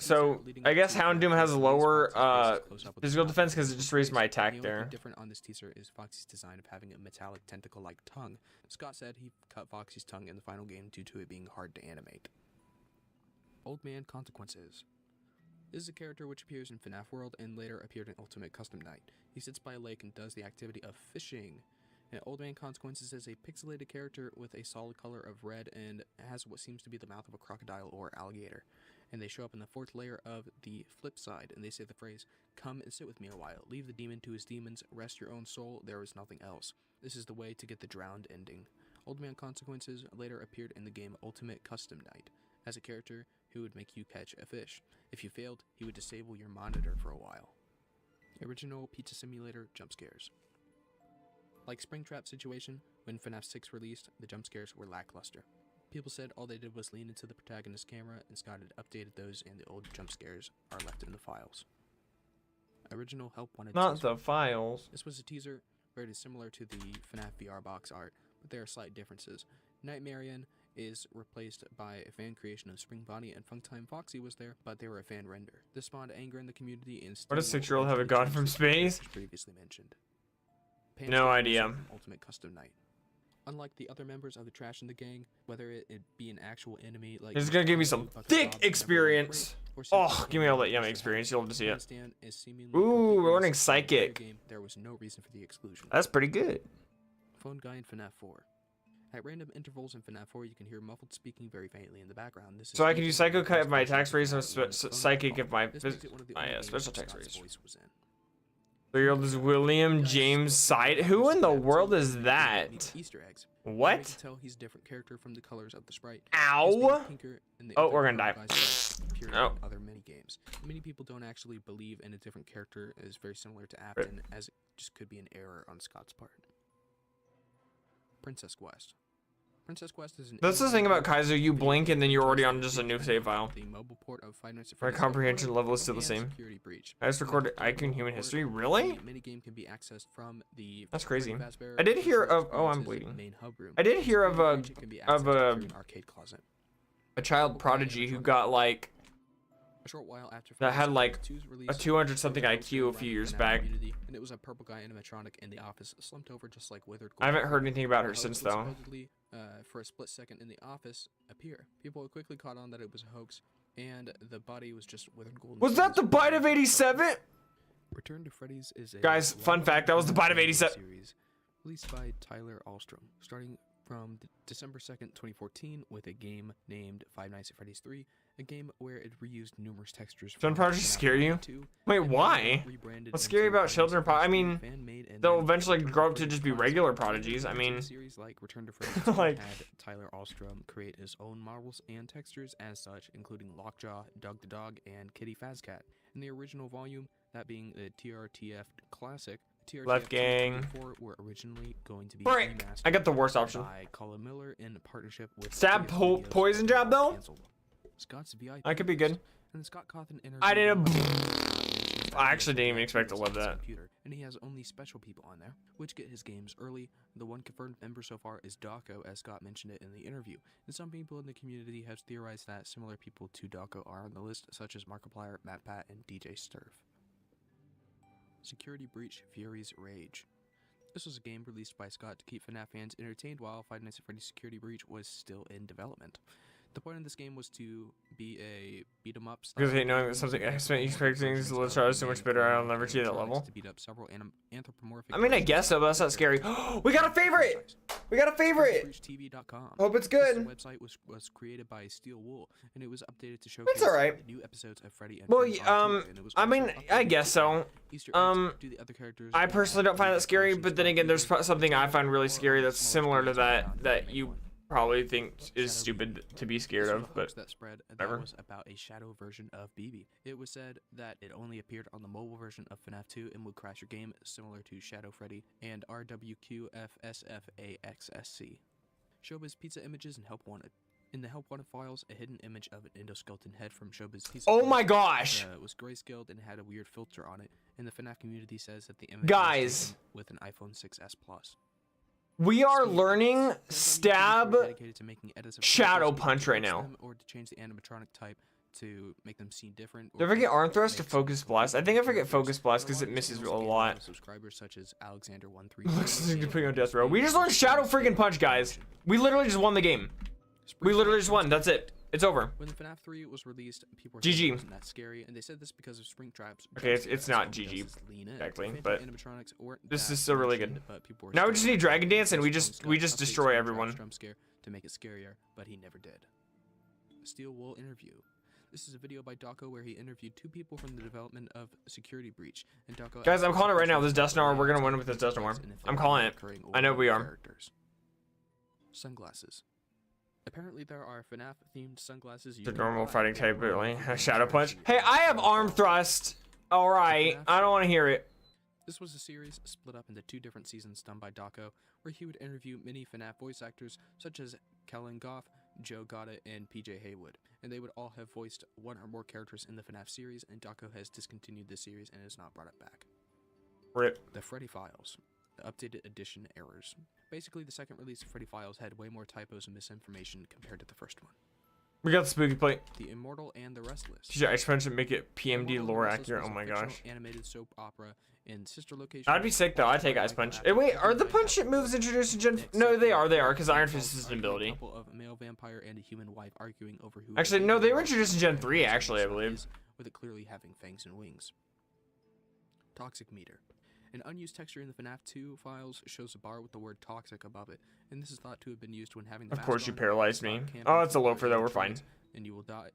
So I guess Houndoom has a lower physical defense because it just raised my attack there. The only different on this teaser is Foxy's design of having a metallic tentacle-like tongue. Scott said he cut Foxy's tongue in the final game due to it being hard to animate. Old Man Consequences. This is a character which appears in FNAF World and later appeared in Ultimate Custom Night. He sits by a lake and does the activity of fishing. And Old Man Consequences is a pixelated character with a solid color of red and has what seems to be the mouth of a crocodile or alligator. And they show up in the 4th layer of the flip side, and they say the phrase, "Come and sit with me a while. Leave the demon to his demons. Rest your own soul. There is nothing else. This is the way to get the drowned ending." Old Man Consequences later appeared in the game Ultimate Custom Night as a character who would make you catch a fish. If you failed, he would disable your monitor for a while. Original Pizza Simulator jump scares. Like Springtrap Situation, when FNAF 6 released, the jump scares were lackluster. People said all they did was lean into the protagonist's camera, and Scott had updated those, and the old jump scares are left in the files. Original Help Wanted Not teaser. the files. This was a teaser where it is similar to the FNAF VR box art, but there are slight differences. Nightmarian is replaced by a fan creation of Spring Bonnie, and Funktime Foxy was there, but they were a fan render. This spawned anger in the community, and What does 6-year-old have a god from space? Previously mentioned. No idea. Ultimate Custom Night. Unlike the other members of the Trash in the Gang, whether it be an actual enemy like... This is gonna give me some thick experience. Oh, give me all that yummy experience. You'll love to see it. Ooh, we're learning Psychic. There was no reason for the exclusion. That's pretty good. Phone guy in FNAF 4. At random intervals in FNAF 4, you can hear muffled speaking very faintly in the background. This is So I can use Psycho Kite if my attack's raised, and Psychic if my special attack's raised. 3-year-old is William James Side. Who in the world is that? Easter eggs. What? You can tell he's a different character from the colors of the sprite. Ow! Oh, we're gonna die. Oh. Other mini games. Many people don't actually believe in a different character is very similar to Afton, as it just could be an error on Scott's part. Princess Quest. Princess Quest is an... That's the thing about KAIZO, you blink and then you're already on just a new save file. The mobile port of Five Nights at My Freddy's comprehension level is still the same. Security breach. I just recorded Icon Human History. Really? The minigame can be accessed from the... That's crazy. I did hear of... Oh, I'm bleeding. Main hub room. I did hear of a arcade closet. A child prodigy who got like... A short while after that had like a 200 something release, IQ a few years back. And it was a purple guy animatronic in the office, slumped over just like withered gold. I haven't heard anything about her since though. Supposedly, for a split second in the office appear. People quickly caught on that it was a hoax, and the body was just withered gold. Was that the bite of 87? Return to Freddy's is a guys, fun fact, that was the bite of 87 series released by Tyler Ahlstrom, starting from December 2nd, 2014, with a game named Five Nights at Freddy's 3, a game where it reused numerous textures. Children Prodigy scare you? Wait, why? What's scary about Children Prodigy? I mean, they'll eventually grow up to just be regular prodigies. I mean, series like Return to Freddy's like, had Tyler Alstrom create his own models and textures as such, including Lockjaw, Doug the Dog, and Kitty Fazcat. In the original volume, that being the TRTF Classic, TRTF Left Gang. 4 were originally going to be Frick! remastered I got the worst option. by Colin Miller in partnership with Stab poison jab though? Canceled. Scott's VIP I could be good. and Scott Cawthon I didn't. interviewed I actually didn't even expect to love his that. computer, and he has only special people on there, which get his games early. The one confirmed member so far is Dawko, as Scott mentioned it in the interview. And some people in the community have theorized that similar people to Dawko are on the list, such as Markiplier, MatPat, and DJ Sturf. Security Breach: Fury's Rage. This was a game released by Scott to keep FNAF fans entertained while Five Nights at Freddy's Security Breach was still in development. The point of this game was to be a beat-em-up style. Because hey, knowing that something expecting these little tries so much better, I'll never see that level. To beat up several anthropomorphic. I mean, I guess so, but that's not scary. We got a favorite! We got a favorite! TV.com. Hope it's This good. website was created by Steel Wool, and it was updated to showcase It's alright. the new episodes of Freddy and Well, Friends on Tuesday, and it was I also mean, I updated guess so. Easter eggs to the other characters. I personally don't find that scary, but then again, there's something I find really scary that's similar to that you probably think is stupid to be scared of, but that spread whatever. that was about a shadow version of BB. It was said that it only appeared on the mobile version of FNAF 2 and would crash your game, similar to Shadow Freddy and RWQFSFAXSC. Showbiz Pizza Images and Help Wanted. In the Help Wanted files, a hidden image of an endoskeleton head from Showbiz Pizza oh my gosh! was grayscaled and had a weird filter on it, and the FNAF community says that the image Guys. was taken with an iPhone 6s Plus. We are learning stab shadow punch right now. Or to change the animatronic type to make them seem different. Did I forget arm thrust or focus blast? I think I forget focus blast because it misses a lot. Subscribers such as Alexander 13. Looks like to put you on death row. We just learned shadow freaking punch, guys. We literally just won the game. We literally just won. That's it. It's over. When the FNAF 3 was released, people were GG. saying it wasn't that scary, and they said this because of spring traps. Okay, it's not GG exactly, but this is still really good. Now we just need Dragon Dance, and we just destroy everyone. Scare to make it scarier, but he never did. Steel Wool interview. This is a video by Dawko where he interviewed 2 people from the development of Security Breach. And Dawko Guys, I'm calling it right now. This Dust Noir, we're gonna win with this Dust Noir. I'm calling it. I know we are. Sunglasses. Apparently there are FNAF-themed sunglasses. The normal fighting type, really. Shadow punch. Hey, I have arm thrust. All right, I don't want to hear it. This was a series split up into 2 different seasons done by Dawko, where he would interview many FNAF voice actors such as Kellen Goff, Joe Gotta, and PJ Haywood, and they would all have voiced 1 or more characters in the FNAF series, and Dawko has discontinued this series and has not brought it back. RIP. The Freddy Files. The updated edition errors. Basically, the second release of Freddy Files had way more typos and misinformation compared to the first one. We got the spooky plate. The Immortal and the Restless. Teacher expansion make it PMD lore accurate. Oh my gosh. Animated soap opera in sister location. That'd be sick though. I take Ice Punch. Hey, wait, are the punch it moves introduced in Gen? No, they are. They are because Iron Fist is an ability. A couple of a male vampire and a human wife arguing over who. Actually, no, they were introduced in Gen 3. Actually, I believe. With it clearly having fangs and wings. Toxic meter. An unused texture in the FNAF 2 files shows a bar with the word toxic above it, and this is thought to have been used when having the Of course, you mask on. paralyzed me. Oh, it's a loafer though. We're fine. And you will die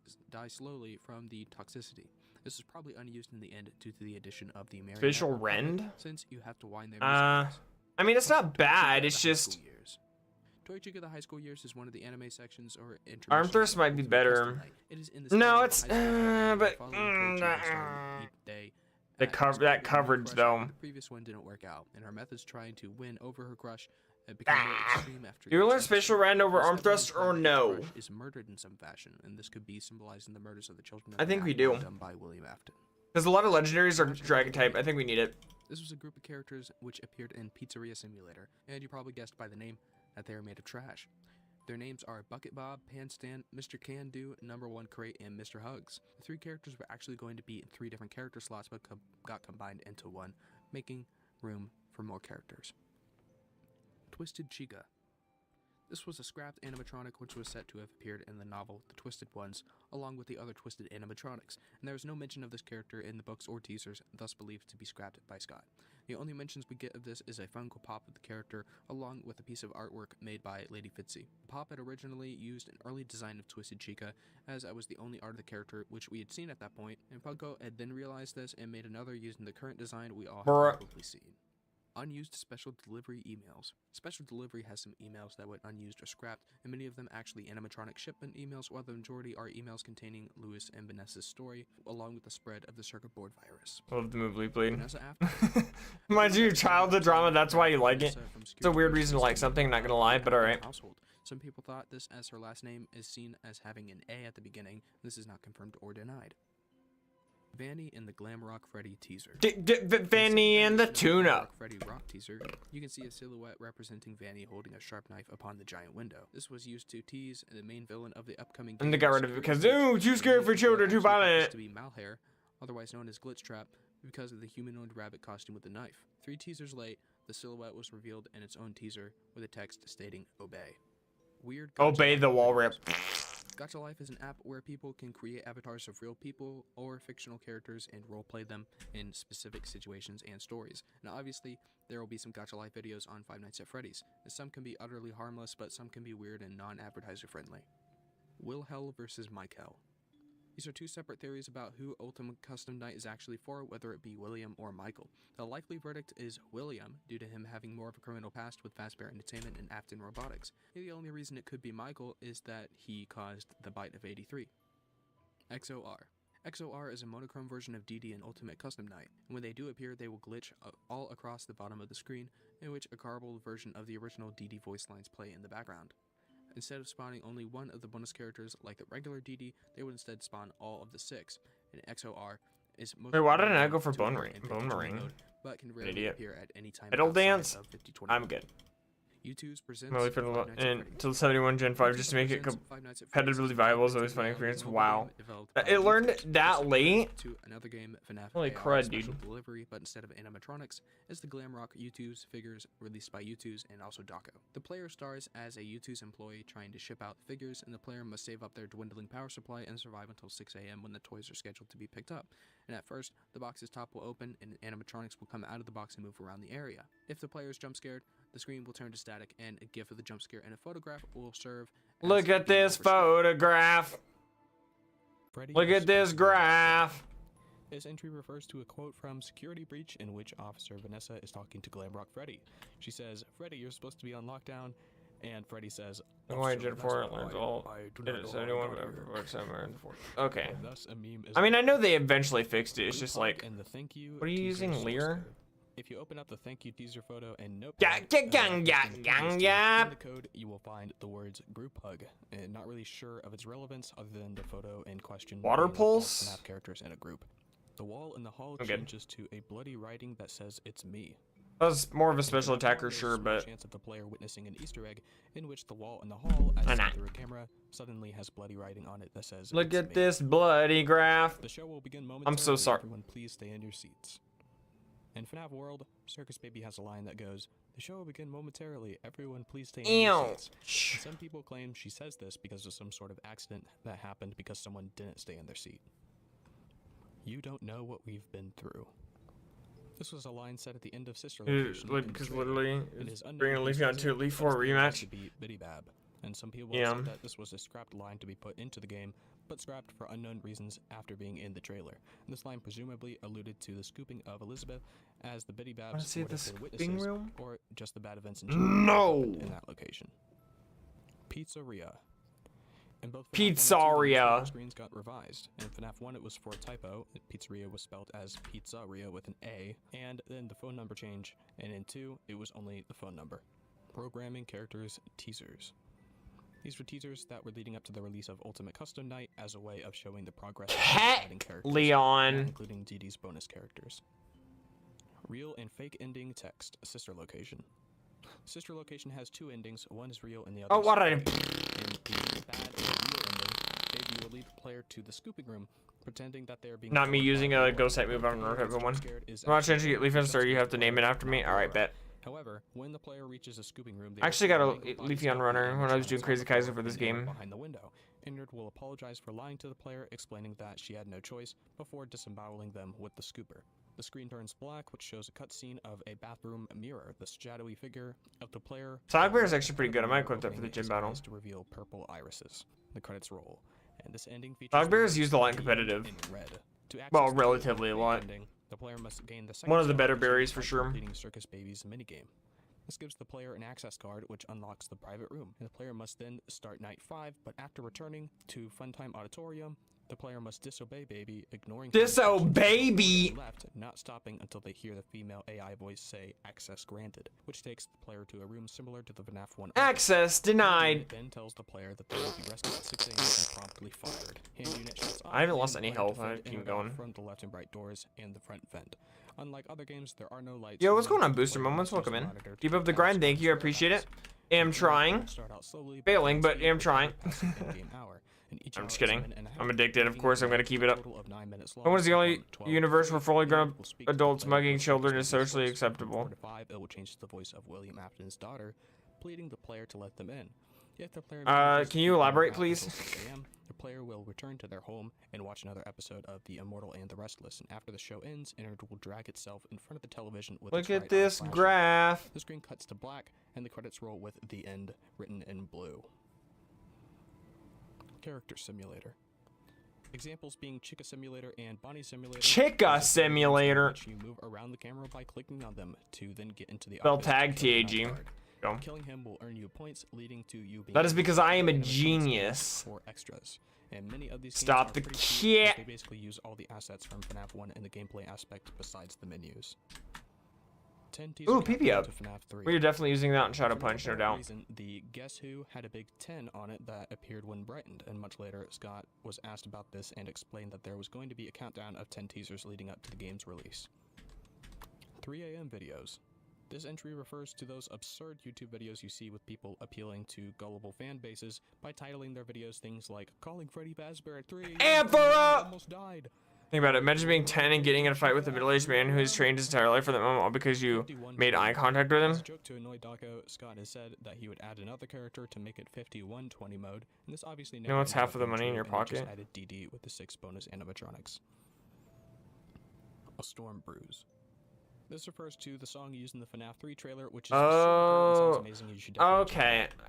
slowly from the toxicity. This is probably unused in the end due to the addition of the marionette, Facial rend? since you have to wind their I mean, it's not bad. It's just Toy Chica the High School Years is one of the anime sections or Arm Thrust might be better. It is in the No, it's but that coverage though. The previous one didn't work out, and her methods trying to win over her crush became more extreme after. You learn spatial rend over arm thrust or no? Is murdered in some fashion, and this could be symbolizing the murders of the children. I think we do. Done by William Afton. Because a lot of legendaries are dragon type. I think we need it. This was a group of characters which appeared in Pizzeria Simulator, and you probably guessed by the name that they are made of trash. Their names are Bucket Bob, Pan Stan, Mr. Can Do, Number 1 Crate, and Mr. Hugs. The 3 characters were actually going to be in 3 different character slots, but got combined into one, making room for more characters. Twisted Chica. This was a scrapped animatronic which was said to have appeared in the novel The Twisted Ones, along with the other twisted animatronics, and there was no mention of this character in the books or teasers, thus believed to be scrapped by Scott. The only mentions we get of this is a Funko Pop of the character, along with a piece of artwork made by Lady Fitzy. The Pop had originally used an early design of Twisted Chica, as that was the only art of the character which we had seen at that point, and Funko had then realized this and made another using the current design we all have probably seen. Unused special delivery emails. Special delivery has some emails that went unused or scrapped, and many of them actually animatronic shipment emails, while the majority are emails containing Lewis and Vanessa's story, along with the spread of the circuit board virus. Love the movie Bleed. Vanessa after Reminds you of childhood drama, that's why you like it. It's a weird reason to like something, not gonna lie, but alright. Some people thought this as her last name is seen as having an A at the beginning. This is not confirmed or denied. Vanny in the Glam Rock Freddy teaser. Vanny and the tuna. Freddy Rock teaser. You can see a silhouette representing Vanny holding a sharp knife upon the giant window. This was used to tease the main villain of the upcoming game. And they got rid of it because, ooh, too scary for children, too violent. To be Malhair, otherwise known as Glitch Trap, because of the humanoid rabbit costume with the knife. 3 teasers late, the silhouette was revealed in its own teaser with a text stating "Obey." Weird. Obey the wall rip. Gacha Life is an app where people can create avatars of real people or fictional characters and roleplay them in specific situations and stories. Now obviously, there will be some Gacha Life videos on Five Nights at Freddy's, and some can be utterly harmless, but some can be weird and non-advertiser friendly. Will Hell versus Mike Hell. These are 2 separate theories about who Ultimate Custom Night is actually for, whether it be William or Michael. The likely verdict is William, due to him having more of a criminal past with Fazbear Entertainment and Afton Robotics. The only reason it could be Michael is that he caused the bite of 83. XOR. XOR is a monochrome version of DD in Ultimate Custom Night, and when they do appear, they will glitch all across the bottom of the screen, in which a garbled version of the original DD voice lines play in the background. Instead of spawning only one of the bonus characters like the regular DD, they would instead spawn all of the 6. And XOR is most. Wait, why didn't I go for Bone Ring? Mode, but can rarely appear at any time. HAPPIES. I'm good. U2's presents Really for the until 71 Gen 5 just to make it competitively viable is always fun experience. Wow. It learned that late? To another game, FNAF Holy AR crud, special dude. delivery, but instead of animatronics, is the Glam Rock U2's figures released by U2's and also Dako. The player stars as a U2's employee trying to ship out figures, and the player must save up their dwindling power supply and survive until 6 AM when the toys are scheduled to be picked up. And at first, the box's top will open and animatronics will come out of the box and move around the area. If the player is jump scared, the screen will turn to static, and a GIF of the jump scare and a photograph will serve. Look at this photograph. Look at this graph. This entry refers to a quote from Security Breach in which Officer Vanessa is talking to Glamrock Freddy. She says, "Freddy, you're supposed to be on lockdown," and Freddy says, Why Jet 4 lands all did it 71 Okay. Thus, a meme is I mean, I know they eventually fixed it. It's just like, and the thank you what are you teaser using, source Lear? code. If you open up the thank you teaser photo and nope, Yeah, in the code you will find the words group hug, and not really sure of its relevance other than the photo in question. Water being pulse? all FNAF characters in a group. The wall in the hall Okay. changes to a bloody writing that says "It's me." That was more of a special In the hall, attacker, there's sure, a small but chance of the player witnessing an Easter egg in which the wall in the hall, as Why seen not? through a camera, suddenly has bloody writing on it that says look "It's at me." this bloody graph. The show will begin momentarily. I'm so sorry. Everyone, please stay in your seats. In FNAF World, Circus Baby has a line that goes, "The show will begin momentarily. Everyone, please stay in your seats." And some people claim she says this because of some sort of accident that happened because someone didn't stay in their seat. You don't know what we've been through. This was a line said at the end of Sister Location. Because literally, It it's is unknown bringing who Leafy says on to it, Elite but 4 it's believed rematch. to be Biddy Bab. And some people Yeah. said that this was a scrapped line to be put into the game, but scrapped for unknown reasons after being in the trailer. And this line presumably alluded to the scooping of Elizabeth, as the Biddy Wanna Babs see would the have been scooping witnesses, room? or just the bad events in general No! that happened in that location. Pizzeria. In both FNAF 1 and 2, the Pizzeria. title screens got revised. In FNAF 1 it was for a typo, Pizzeria was spelled as Pizzeria with an A, and then the phone number change, and in 2 it was only the phone number. Programming characters teasers. These were teasers that were leading up to the release of Ultimate Custom Night as a way of showing the progress of adding characters, Leon. including DD's bonus characters. Real and fake ending text, Sister Location. Sister Location has 2 endings, one is real and the other is what fake. In the bad and real ending, they will lead the player to the scooping room, pretending that they are being Not me followed using by a anyone. ghost type move on The player Rocket gets one. scared is I'm not actually changing it, Leafy, just so you have to a name it after me. Alright, bet. However, when the player reaches a scooping room, they I actually got a will Leafy on runner when I was doing Crazy Kaiser for this game. behind the window. Innard will apologize for lying to the player, explaining that she had no choice before disemboweling them with the scooper. The screen turns black, which shows a cutscene of a bathroom mirror, the shadowy figure of the player. Sogbear is actually pretty good. I might equip that for the gym battle. To reveal purple irises. The credits roll, and this ending features Sogbear is used a lot in competitive. Well, relatively a lot. The player must gain the One of the better berries for sure. Circus Babies minigame. This gives the player an access card which unlocks the private room, and the player must then start night 5, but after returning to Funtime Auditorium, the player must disobey Baby, ignoring Baby left, not stopping until they hear the female AI voice say access granted, which takes the player to a room similar to the FNAF 1. Access denied. Then tells the player that they will be rescued at 6 a.m. and promptly fired. Hand unit shuts off I haven't lost and any the player health. can I fit keep in and going. out from the left and right doors and the front vent. Unlike other games, there are no lights. Yo, what's going on, Booster Moments? Welcome in. Keep up the grind. Thank you. I appreciate it. Am trying. Failing, but am trying. I'm just kidding. I'm addicted. Of course, I'm going to keep it up. When was the only universe where fully grown adults mugging children is socially acceptable? It will change the voice of William Afton's daughter, pleading the player to let them in. If the player can you elaborate, please? The player will return to their home and watch another episode of The Immortal and the Restless, and after the show ends, it will drag itself in front of the television with Look its at right this eye flashing. graph. The screen cuts to black, and the credits roll with "The End" written in blue. Character Simulator. Examples being Chica Simulator and Bonnie Simulator. Chica Simulator. Which you move around the camera by clicking on them to then get into the Spell office tag to kill the TAG. guard. Go. Killing him will earn you points, leading to you being That is because I am a able to genius. for extras. And many of these Stop games the are pretty cheap, cat. as they basically use all the assets from FNAF 1 in the gameplay aspect besides the menus. 10 teaser Ooh, countdown PeePL. to FNAF 3. We're definitely using that in Shadow For no Punch, no apparent doubt. reason, the Guess Who had a big 10 on it that appeared when brightened, and much later Scott was asked about this and explained that there was going to be a countdown of 10 teasers leading up to the game's release. 3 a.m. videos. This entry refers to those absurd YouTube videos you see with people appealing to gullible fan bases by titling their videos things like "Calling Freddy Fazbear at 3 Emperor! Almost died." Think about it. Imagine being 10 and getting in a fight with a middle-aged man who has trained his entire life for that moment all because you 51 made eye contact with As him. a joke to annoy Daco, Scott has said that he would add another character to make it 5120 mode, and this obviously never know what's ended half up of the being money in true, your and he just pocket? added DD with the 6 bonus animatronics. A Storm Bruise. This refers to the song used in the FNAF 3 trailer, which is Oh, sounds amazing. You should definitely check okay. it out.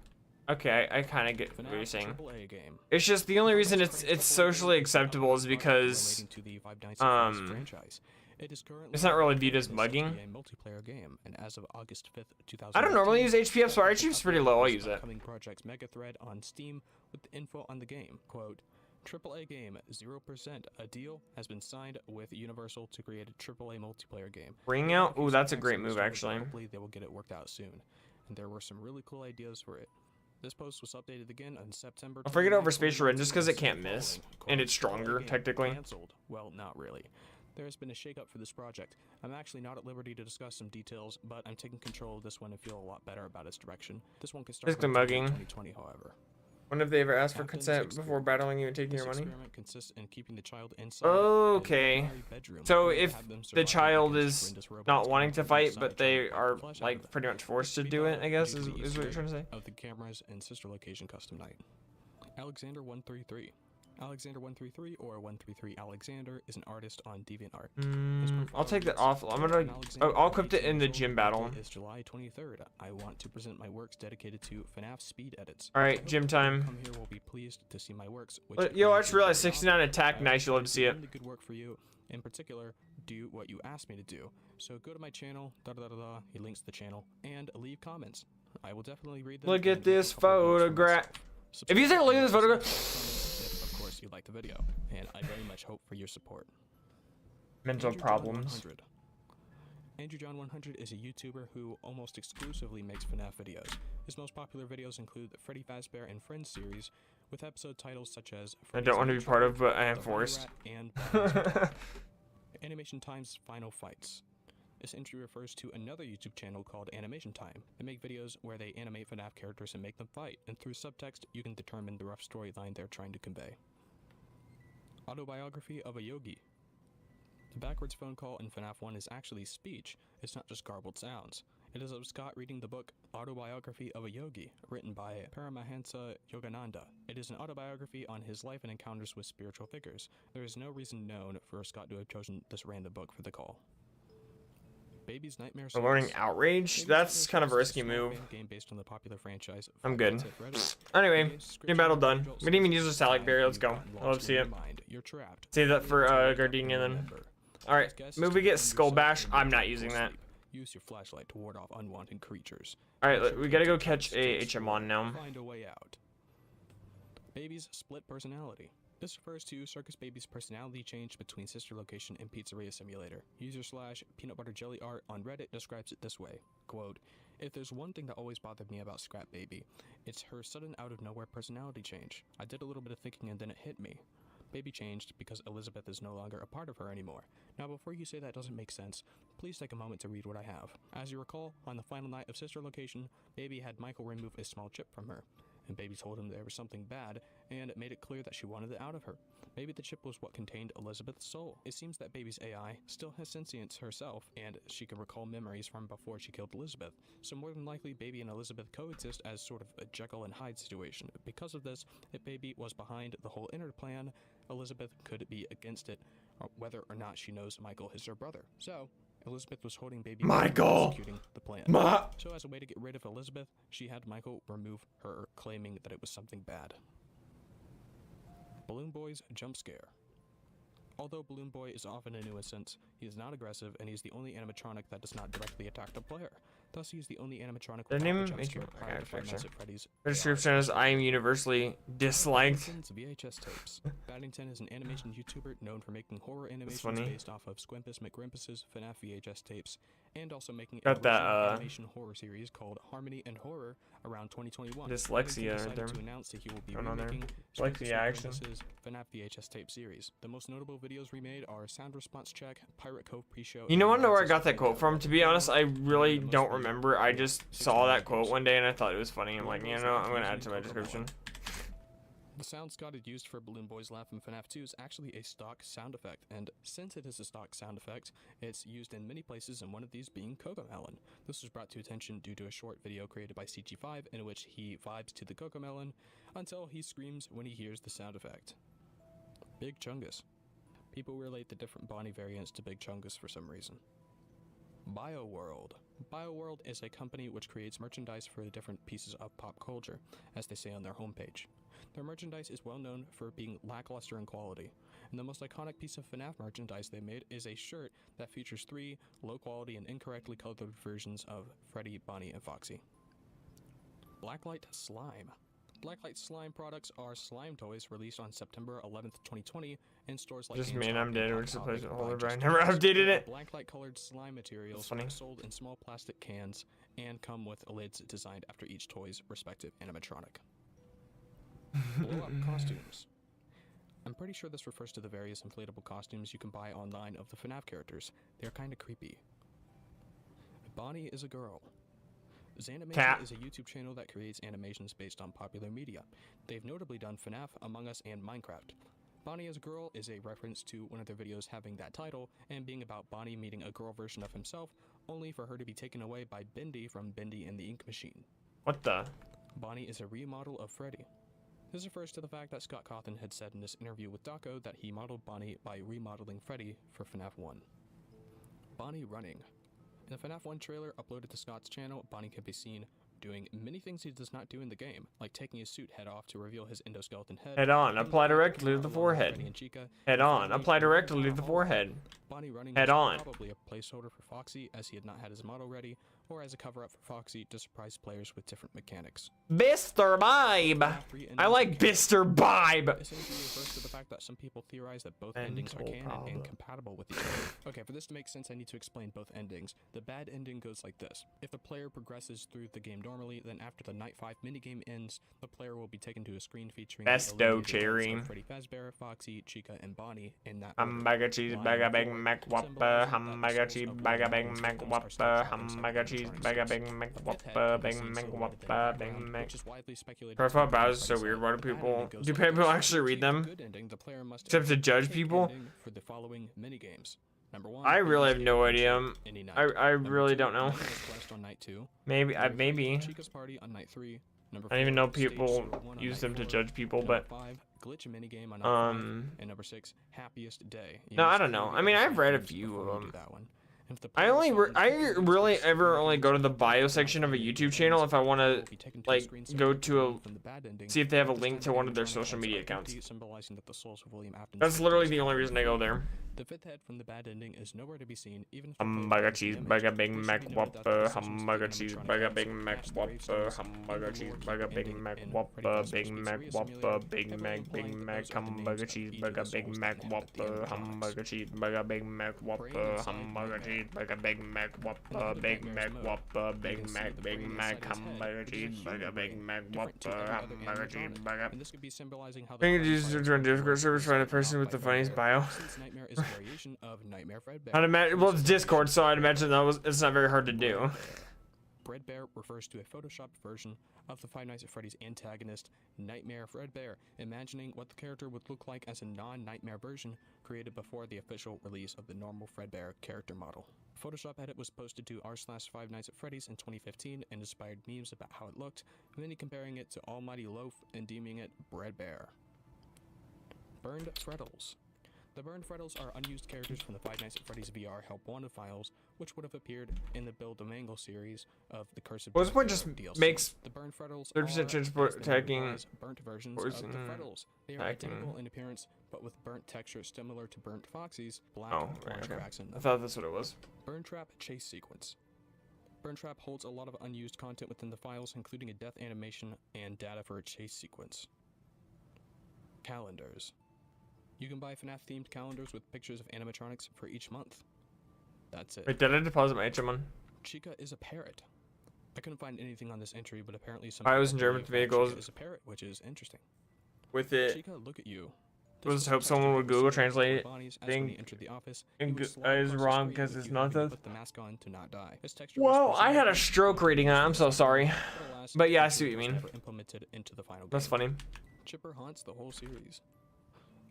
Okay, I kind of get what FNAF you're saying. AAA game. It's just the only reason it's socially acceptable is because Relating to the Five Nights at Freddy's um, franchise. It is currently it's not really viewed as set to mugging. be a multiplayer game, and as of August 5th, 2019, I don't normally use HPF, so our HP's pretty low. I'll use it. Upcoming project's mega thread on Steam with the info on the game. Quote, AAA game, 0%. A deal has been signed with Universal to create a AAA multiplayer game. Ring out? Ooh, that's a great move, actually. Hopefully they will get it worked out soon. And there were some really cool ideas for it. This post was updated again on September. I'll forget over Spatial Red just because it can't miss. And it's stronger, Game technically. Canceled. Well, not really. There has been a shakeup for this project. I'm actually not at liberty to discuss some details, but I'm taking control of this one and feel a lot better about its direction. This one can start Basically in mugging. 2020, however. When have they ever asked for Captain's consent before experiment. battling you and taking This your money? experiment consists in keeping the child inside Okay. an ordinary bedroom So and if have them the survive child against is horrendous robots not wanting to coming from fight, inside but the they child are and flesh out of like them. pretty much forced to This do will it, be I guess, due is to the what Easter you're trying to say. egg of the cameras and sister location custom night. Alexander 133. Alexander 133 or 133 Alexander is an artist on DeviantArt. I'll take that off. I'm gonna. Oh, I'll equip it in the gym battle. Is July 23rd. I want to present my works dedicated to FNAF speed edits. All right, gym time. Come here will be pleased to see my works. Which Yo, I just include realized the 69 novel. attack. I Nice, you'll love to see it. only good work for you. In particular, do what you asked me to do. So go to my channel. He links to the channel and leave comments. I will definitely read them. Look and at make a this couple of notes for photograph. myself. If you take a look at this Subscribe, photograph. if, of course, you like the video, and I very much hope for your support. Mental Andrew John problems. 100. Andrew John 100 is a YouTuber who almost exclusively makes FNAF videos. His most popular videos include the Freddy Fazbear and Friends series, with episode titles such as I don't want to be part of, but I am The forced. Bunny Rat and Animation Time's Final Fights. This entry refers to another YouTube channel called Animation Time. They make videos where they animate FNAF characters and make them fight, and through subtext, you can determine the rough storyline they're trying to convey. Autobiography of a Yogi. The backwards phone call in FNAF 1 is actually speech. It's not just garbled sounds. It is of Scott reading the book Autobiography of a Yogi, written by Paramahansa Yogananda. It is an autobiography on his life and encounters with spiritual figures. There is no reason known for Scott to have chosen this random book for the call. Baby's Nightmare We're learning Circus. outrage. Baby's That's Nightmare kind of a Circus is risky small move. fan game based on the popular franchise. I'm good. Reddit. Anyway, The game description battle of the done. individual We didn't even says, use a salad berry. Let's "You've go. gotten I love lost to see in it. your mind. You're trapped. Save that for You need to Gardenia then. remember. All right, As guests, move. We get defend Skull yourself Bash. and I'm your not mind using will that. sleep. Use your flashlight to ward off unwanted creatures. All right, we gotta go catch a HM now. Find a way out. Baby's split personality. This refers to Circus Baby's personality change between Sister Location and Pizzeria Simulator. User / peanut butter jelly art on Reddit describes it this way, quote, "If there's one thing that always bothered me about Scrap Baby, it's her sudden out of nowhere personality change. I did a little bit of thinking and then it hit me. Baby changed because Elizabeth is no longer a part of her anymore. Now before you say that doesn't make sense, please take a moment to read what I have. As you recall, on the final night of Sister Location, Baby had Michael remove a small chip from her. And Baby told him there was something bad, and it made it clear that she wanted it out of her. Maybe the chip was what contained Elizabeth's soul. It seems that Baby's AI still has sentience herself, and she can recall memories from before she killed Elizabeth. So more than likely, Baby and Elizabeth coexist as sort of a Jekyll and Hyde situation. Because of this, if Baby was behind the whole inner plan, Elizabeth could be against it, or whether or not she knows Michael is her brother. So, Elizabeth was holding Baby Michael! executing the plan. So as a way to get rid of Elizabeth, she had Michael remove her, claiming that it was something bad. Balloon Boy's jump scare. Although Balloon Boy is often a nuisance, he is not aggressive and he is the only animatronic that does not directly attack the player. Thus, he is the only animatronic The without name the jump scare makes- prior to Five okay, Nights at Freddy's. The description is I am universally disliked. Baddington's VHS tapes. Baddington is an animation YouTuber known for making horror animations funny. based off of Squimpus McGrimpus's FNAF VHS tapes, and also making Got an that, original animation horror series called Harmony and Horror around 2021. Dyslexia Baddington right decided there. to announce that he will be Going on there. remaking Dyslexia Squimpus action. McGrimpus's FNAF VHS tape series. The most notable videos remade are Sound Response Check, Pirate Cove Pre-Show. You know, I and know where I Dances got that with quote from. To be honest, I really The most don't viewed remember. I just 60 saw that videos. quote one day and I thought it was funny. I'm like, you know, I'm gonna add it to my description. The sound Scott had used for Balloon Boy's laugh in FNAF 2 is actually a stock sound effect, and since it is a stock sound effect, it's used in many places, and one of these being Cocomelon. This was brought to attention due to a short video created by CG5 in which he vibes to the Cocomelon until he screams when he hears the sound effect. Big Chungus. People relate the different Bonnie variants to Big Chungus for some reason. BioWorld. BioWorld is a company which creates merchandise for the different pieces of pop culture, as they say on their homepage. Their merchandise is well known for being lackluster in quality, and the most iconic piece of FNAF merchandise they made is a shirt that features 3 low-quality and incorrectly colored versions of Freddy, Bonnie, and Foxy. Blacklight Slime. Blacklight Slime products are slime toys released on September 11th, 2020 in stores like Just GameStop man, I'm and dead. Hot We're just a Topic placeholder, by but I Just never Toys. updated it. Blacklight colored slime materials funny. are sold in small plastic cans and come with lids designed after each toy's respective animatronic. Blow up costumes. I'm pretty sure this refers to the various inflatable costumes you can buy online of the FNAF characters. They're kinda creepy. Bonnie is a girl. Zanimation Cat. is a YouTube channel that creates animations based on popular media. They've notably done FNAF, Among Us, and Minecraft. Bonnie as a Girl is a reference to one of their videos having that title and being about Bonnie meeting a girl version of himself, only for her to be taken away by Bendy from Bendy and the Ink Machine. What the? Bonnie is a remodel of Freddy. This refers to the fact that Scott Cawthon had said in this interview with Daco that he modeled Bonnie by remodeling Freddy for FNAF 1. Bonnie running. In the FNAF 1 trailer uploaded to Scott's channel, Bonnie can be seen doing many things he does not do in the game, like taking his suit head off to reveal his endoskeleton head. Head on. putting Apply the directly to camera the along with forehead. Freddy and Chica, Head and on. finally, Apply directly running to the down forehead. Bonnie running Head was on. probably a placeholder for Foxy, as he had not had his model ready, or as a cover-up for Foxy to surprise players with different mechanics. Mr. Vibe. I like Mr. Vibe. This interview refers to the fact that some people theorize that both endings are Mental canon and problem. compatible with each other. Okay, for this to make sense, I need to explain both endings. The bad ending goes like this. If the player progresses through the game normally, then after the Night 5 minigame ends, the player will be taken to a screen featuring the Besto illuminated cherry. heads of Freddy Fazbear, Foxy, Chica, and Bonnie in that order. Hamburger cheese, burger, big Mac Whopper. Hamburger cheese, burger, big Mac Whopper. Hamburger cheese, burger, big Mac Whopper. Big Mac Whopper. Big Mac. Which is widely speculated. Profile browsers are so weird. Why do people? The bad ending goes Do like people this. actually read To achieve a them? good ending, the player must Except to judge pick people? ending for the following minigames. Number 1. I really have no idea. Any night. I Number really 2, don't know. Night Quest on night 2. Maybe Number 3, maybe. Chica's Party on night 3. Number I don't even know 4, Stage people 01 on use night them to 4. judge people, Number but 5, Glitch minigame on night 5. And number 6, Happiest Day. You no, I must don't know. clear the I mean, other I've read a games few before of you do them. that one. If the I player only summons I two really creatures, ever the only go to the creatures bio will section of a be YouTube channel if I want will to be taken to a like screen go saved to from the bad ending. see if they have a At this link time, to the one of game their is social known as media empty, accounts. symbolizing that the souls of William Afton's That's literally victims the only have reason I go been there. The fifth head from the bad ending is nowhere to be seen, even if the player Hamburger finds the image. cheeseburger Big It should Mac be noted that the Whopper, decisions of the hamburger animatronic cheeseburger actors, Big Mac cast Whopper, gravestones, hamburger and the lore cheeseburger keep Big ending Mac in Whopper, Freddy Big Fazbear's Mac Pizzeria Whopper, Simulator, Big heavily Mac implying that those are the hamburger names of each of cheeseburger the Big souls Mac that inhabit the Whopper, animatronics. hamburger cheeseburger Big Mac Whopper, hamburger cheeseburger Big Mac Whopper, Big Mac Whopper, Big Mac hamburger cheeseburger Big Mac Whopper, hamburger cheeseburger. And this could be symbolizing how the Can you use your Discord server to find a person with the funniest bio? Since Nightmare is a variation of Nightmare Fredbear. I'd imagine, well, it's Discord, so I'd imagine it's not very hard to do. Breadbear refers to a photoshopped version of the Five Nights at Freddy's antagonist, Nightmare Fredbear, imagining what the character would look like as a non-Nightmare version created before the official release of the normal Fredbear character model. Photoshop edit was posted to r/Five Nights at Freddy's in 2015 and inspired memes about how it looked, and then comparing it to Almighty Loaf and deeming it Breadbear. Burned Freddles. The Burned Freddles are unused characters from the Five Nights at Freddy's VR Help Wanted files, which would have appeared in the Build a Mangle series of the Curse of Well, this point Breadbear just DLC. makes The Burned Freddles 30% are, transport as the name attacking implies, burnt versions of the Freddles. They are attacking. identical in appearance, but with burnt texture similar to burnt Foxy's, black Oh, right, orange okay. cracks in I them. thought that's what it was. Burn Trap Chase Sequence. Burn Trap holds a lot of unused content within the files, including a death animation and data for a chase sequence. Calendars. You can buy FNAF-themed calendars with pictures of animatronics for each month. That's it. Wait, did I deposit my HM on? Chica is a parrot. I couldn't find anything on this entry, but apparently some I was people in German believe that vehicles. Chica is a parrot, which is interesting. With it, Chica, look at you. was This to hope was someone texted would Google with Translate Bonnie's as thing when he entered the office. and He would go- slide is across the wrong screen 'cause with it's you not having to the- put the mask on to not die. This texture was Whoa, I had a specifically stroke reading on. I'm so sorry. Alas, But yeah, I this see what you was mean. never implemented into the final That's game. funny. Chipper haunts the whole series.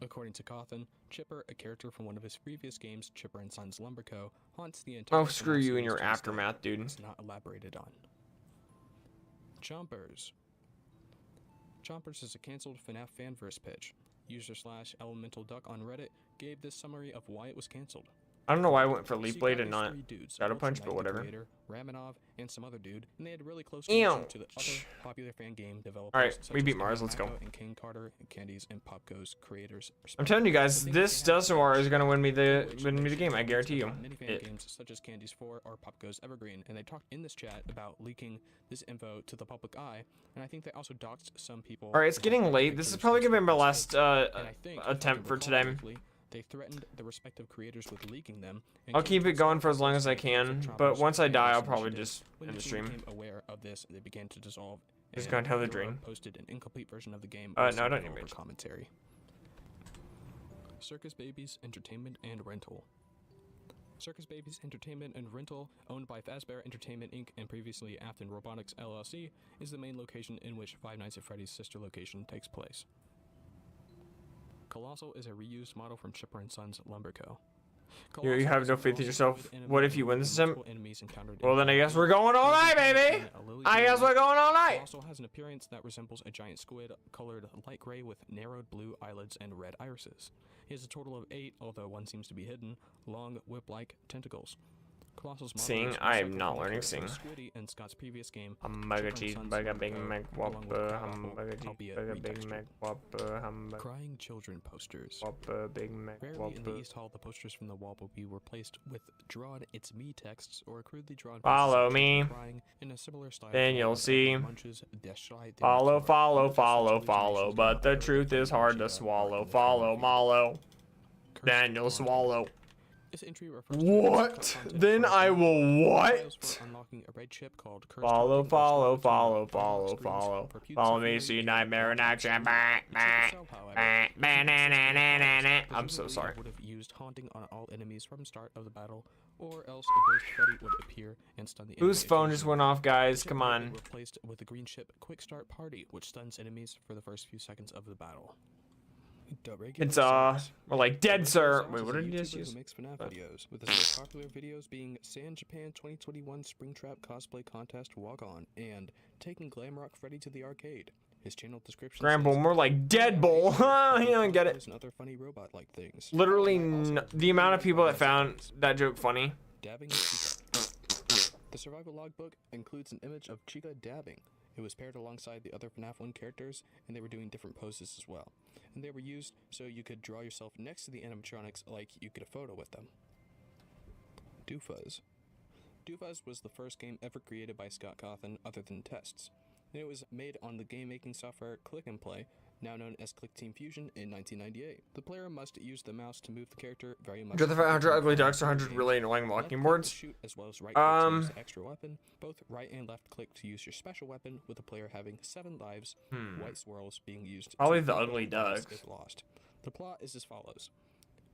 According to Cawthon, Chipper, a character from one of his previous games, Chipper and Sons Lumber Co., haunts the entire Oh, screw FNAF you and series your to this day. aftermath, dude. It's not elaborated on. Chompers. Chompers is a cancelled FNAF fanverse pitch. User/elemental duck on Reddit gave this summary of why it was cancelled. I don't know why I went for Leaf So you Blade got and these not three dudes, Shadow Ultra Punch, Knight but the whatever. Creator, Ramanov, and some other dude, and they had a really close connection to the other popular fan game developers. Alright, such we as beat Mars, let's go. Mako and King Carter and Candies and Popco's creators. I'm telling you guys, The thing this is they have Dusnoir is gonna win me the collaboration game. I guarantee you. about Minifan It. games such as Candies 4 or Popco's Evergreen, and they talked in this chat about leaking this info to the public eye, and I think they also doxed some people. All right, it's for getting having late. This is pictures probably gonna be my posted. last And I think, if I attempt can for recall today. correctly, they threatened the respective creators with leaking them. and I'll came keep to it going for decide as long as I that those can, choppers but once I and die, this I'll probably initiative. just When end the the team stream. became aware of this, they began to dissolve. Just and gonna tell the Fedora dream. posted an incomplete version of the game. No, with I don't some need developer rage. commentary. Circus Babies Entertainment and Rental. Circus Babies Entertainment and Rental, owned by Fazbear Entertainment Inc. and previously Afton Robotics LLC, is the main location in which Five Nights at Freddy's sister location takes place. Colossal is a reused model from Chipper and Sons Lumber Co. You have no faith in yourself. What if you win this sim? Encountered Well, then I guess we're going all night, baby. I guess we're going all night. Also has an appearance that resembles a giant squid, colored light gray with narrowed blue eyelids and red irises. He has a total of 8, although one seems to be hidden, long whip-like tentacles. Colossal's model Sing? is I am recycled not from the learning character sing. Squiddy in Scott's previous game. Hamburger Chipper and Sons cheeseburger, Lumber Big Co., Mac along with Whopper, Cowabunga, hamburger albeit cheeseburger, Big retextured. Mac Whopper, hamburger Crying children posters. Whopper, Big Mac Rarely in the Whopper. East Hall, the posters from the wall will be replaced with drawn "It's me" texts or crudely drawn. Follow faces of me. children crying in a similar style. Then to you'll that of see. Munch's Deschai de Follow, Nature, follow, which is follow, essentially follow, generations but of the Freddy truth is hard to Chica, swallow. Martin, Follow, Freddy. mallow. Cursed Then you'll Blonde. swallow. This entry refers to What? content Then for I files will what? for unlocking a red chip called Cursed Follow, Hunting, which follow, allows you to follow, unlock follow, screens follow. for Pewdiep's Follow me, Fury see and Nightmare in action. Bah, the chip bah, itself, however, bah, bah, na, na, na, na, na. I'm so presumably sorry. it would have used haunting on all enemies from start of the battle, or else a ghost Freddy would appear and stun the enemy. Whose phone just went off, guys? The chip Come would be on. Replaced with the green chip Quick Start Party, which stuns enemies for the first few seconds of the battle. It's we're like dead, sir. Wait, what did he just use? Who makes FNAF videos, with his most popular videos being San Japan 2021 Springtrap Cosplay Contest Walk On and Taking Glamrock Freddy to the Arcade. His channel description Scramble, says, more like Deadbolt. You don't get it. and other funny robot-like things. Literally, the amount of people that found that joke funny. Dabbing with Chica. The survival logbook includes an image of Chica dabbing. It was paired alongside the other FNAF 1 characters, and they were doing different poses as well. And they were used so you could draw yourself next to the animatronics like you get a photo with them. Doofuzz. Doofuzz was the first game ever created by Scott Cawthon other than tests. And it was made on the game-making software Click and Play, now known as Click Team Fusion, in 1998. The player must use the mouse to move the character very much. Got the 100 ugly ducks or 100 really annoying walking boards. Shoot, as well as right click to use the extra weapon. Both right and left click to use your special weapon, with the player having 7 lives. White swirls being used. Probably to the ugly ducks. if lost. The plot is as follows.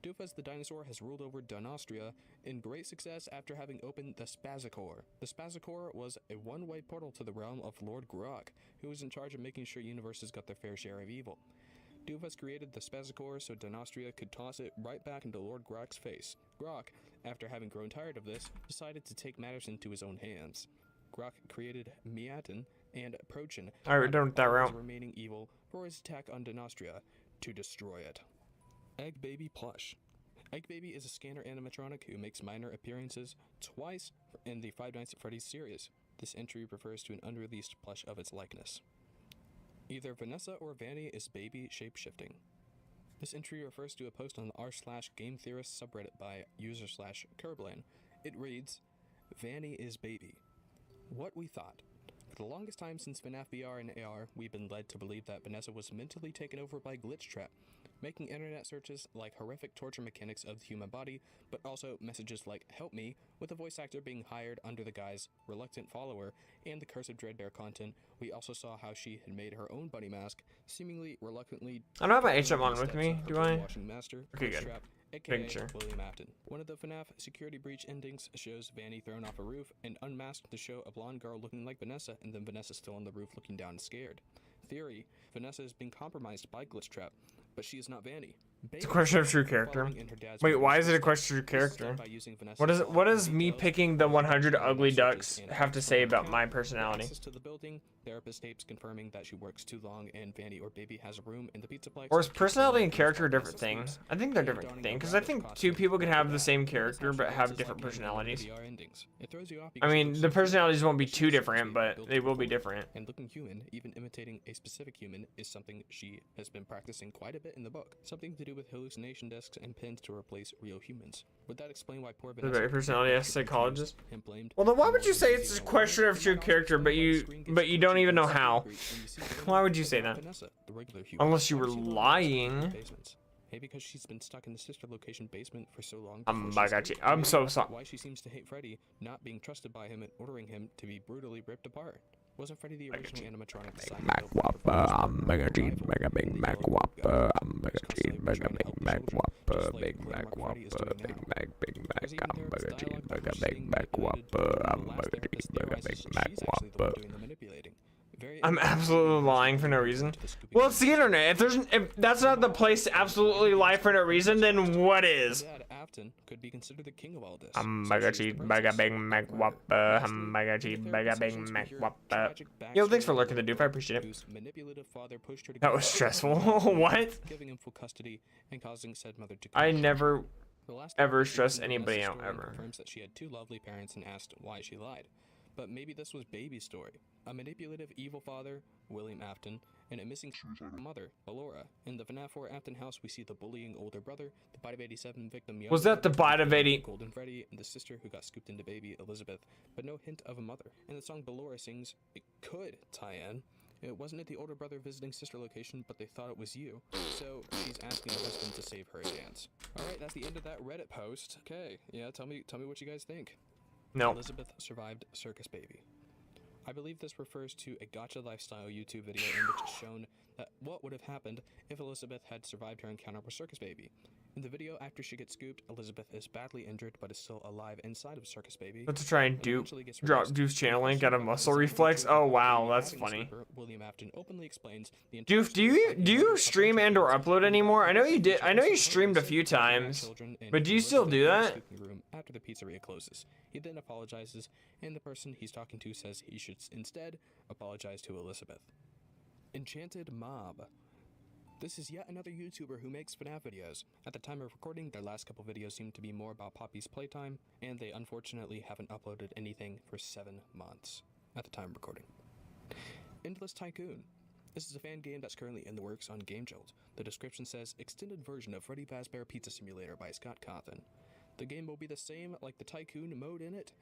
Doofus the dinosaur has ruled over Dunastria in great success after having opened the Spazicor. The Spazicor was a one-way portal to the realm of Lord Grok, who was in charge of making sure universes got their fair share of evil. Doofus created the Spazicor so Dunastria could toss it right back into Lord Grok's face. Grok, after having grown tired of this, decided to take matters into his own hands. Grok created MYAAN and Prochin, Alright, we're done with that route. remaining evil, for his attack on Dunastria to destroy it. Egg Baby Plush. Egg Baby is a scanner animatronic who makes minor appearances twice in the Five Nights at Freddy's series. This entry refers to an unreleased plush of its likeness. Either Vanessa or Vanny is baby shape-shifting. This entry refers to a post on the r/Game Theorist subreddit by user/Kerblan. It reads, Vanny is baby. What we thought. For the longest time since FNAF VR and AR, we've been led to believe that Vanessa was mentally taken over by Glitch Trap, making internet searches like horrific torture mechanics of the human body, but also messages like help me, with a voice actor being hired under the guise reluctant follower, and the Curse of Dreadbear content. We also saw how she had made her own bunny mask, seemingly reluctantly. I don't have my HM on with me, do I? Master, Okay, good. Trap, aka Making sure. William Afton. One of the FNAF security breach endings shows Vanny thrown off a roof and unmasked to show a blonde girl looking like Vanessa, and then Vanessa still on the roof looking down and scared. Theory, Vanessa is being compromised by Glitch Trap, but she is not Vanny. It's a question of true character. Wait, why is it a question of true character? What does me picking the 100 ugly ducks have to say about my personality? Access to the building, therapist tapes confirming that she works too long and Vanny or Baby has a room in the PizzaPlex. Or is personality and character different things? I think they're different things, because I think two people can have the same character but have different personalities. I mean, the personalities won't be too different, but they will be different. And looking human, even imitating a specific human, is something she has been practicing quite a bit in the book. Something to do with hallucination desks and pens to replace real humans. Would that explain why poor Vanessa... About your personality as a psychologist? Blamed? Well, then why would you say it's a question of true character, but you don't even know how? Why would you say that? Unless you were lying. Maybe because she's been stuck in the sister location basement for so long. I got you. I'm so sorry. Why she seems to hate Freddy, not being trusted by him and ordering him to be brutally ripped apart. Wasn't Freddy the original animatronic design? Mac Whopper, I'm Mega G, Mega Big Mac Whopper, I'm Mega G, Mega Big Mac Whopper, Big Mac Whopper, Big Mac, I'm Mega G, Mega Big Mac Whopper, I'm Mega G, Mega Big Mac Whopper. I'm absolutely lying for no reason. Well, it's the internet. If that's not the place to absolutely lie for no reason, then what is? Could be considered the king of all this. I'm Mega G, Mega Big Mac Whopper, I'm Mega G, Mega Big Mac Whopper. Yo, thanks for lurking the dupe. I appreciate it. That was stressful. What? Giving him full custody and causing said mother to I never ever stress anybody out ever. Confirms that she had 2 lovely parents and asked why she lied. But maybe this was Baby's story. A manipulative evil father, William Afton, and a missing mother, Alora. In the FNAF 4 Afton house, we see the bullying older brother, the Bite of 87 victim, Was that the Bite of 80? Golden Freddy, and the sister who got scooped into baby, Elizabeth, but no hint of a mother. And the song Belora sings, it could tie in. It wasn't at the older brother visiting sister location, but they thought it was you. So she's asking her husband to save her a dance. Alright, that's the end of that Reddit post. Okay, yeah, tell me what you guys think. No. Elizabeth survived Circus Baby. I believe this refers to a Gacha Lifestyle YouTube video in which it's shown that what would have happened if Elizabeth had survived her encounter with Circus Baby. In the video, after she gets scooped, Elizabeth is badly injured but is still alive inside of Circus Baby. Let's try and and dupe. eventually gets Drop released. Doof's channel link. The Got a first muscle part of the reflex. video Oh about wow, the that's having funny. sleeper, William Afton openly explains the entire Doof, do story by you giving a stream bunch of and or hints. upload anymore? I know you did. I know you Elizabeth streamed a says few that there are times, children and but do you Elizabeth still do in the that? cooking room after the pizzeria closes. He then apologizes, and the person he's talking to says he should instead apologize to Elizabeth. Enchanted Mob. This is yet another YouTuber who makes FNAF videos. At the time of recording, their last couple videos seem to be more about Poppy's playtime, and they unfortunately haven't uploaded anything for 7 months at the time of recording. Endless Tycoon. This is a fan game that's currently in the works on Game Jolt. The description says, extended version of Freddy Fazbear Pizza Simulator by Scott Cawthon. The game will be the same like the Tycoon mode in it,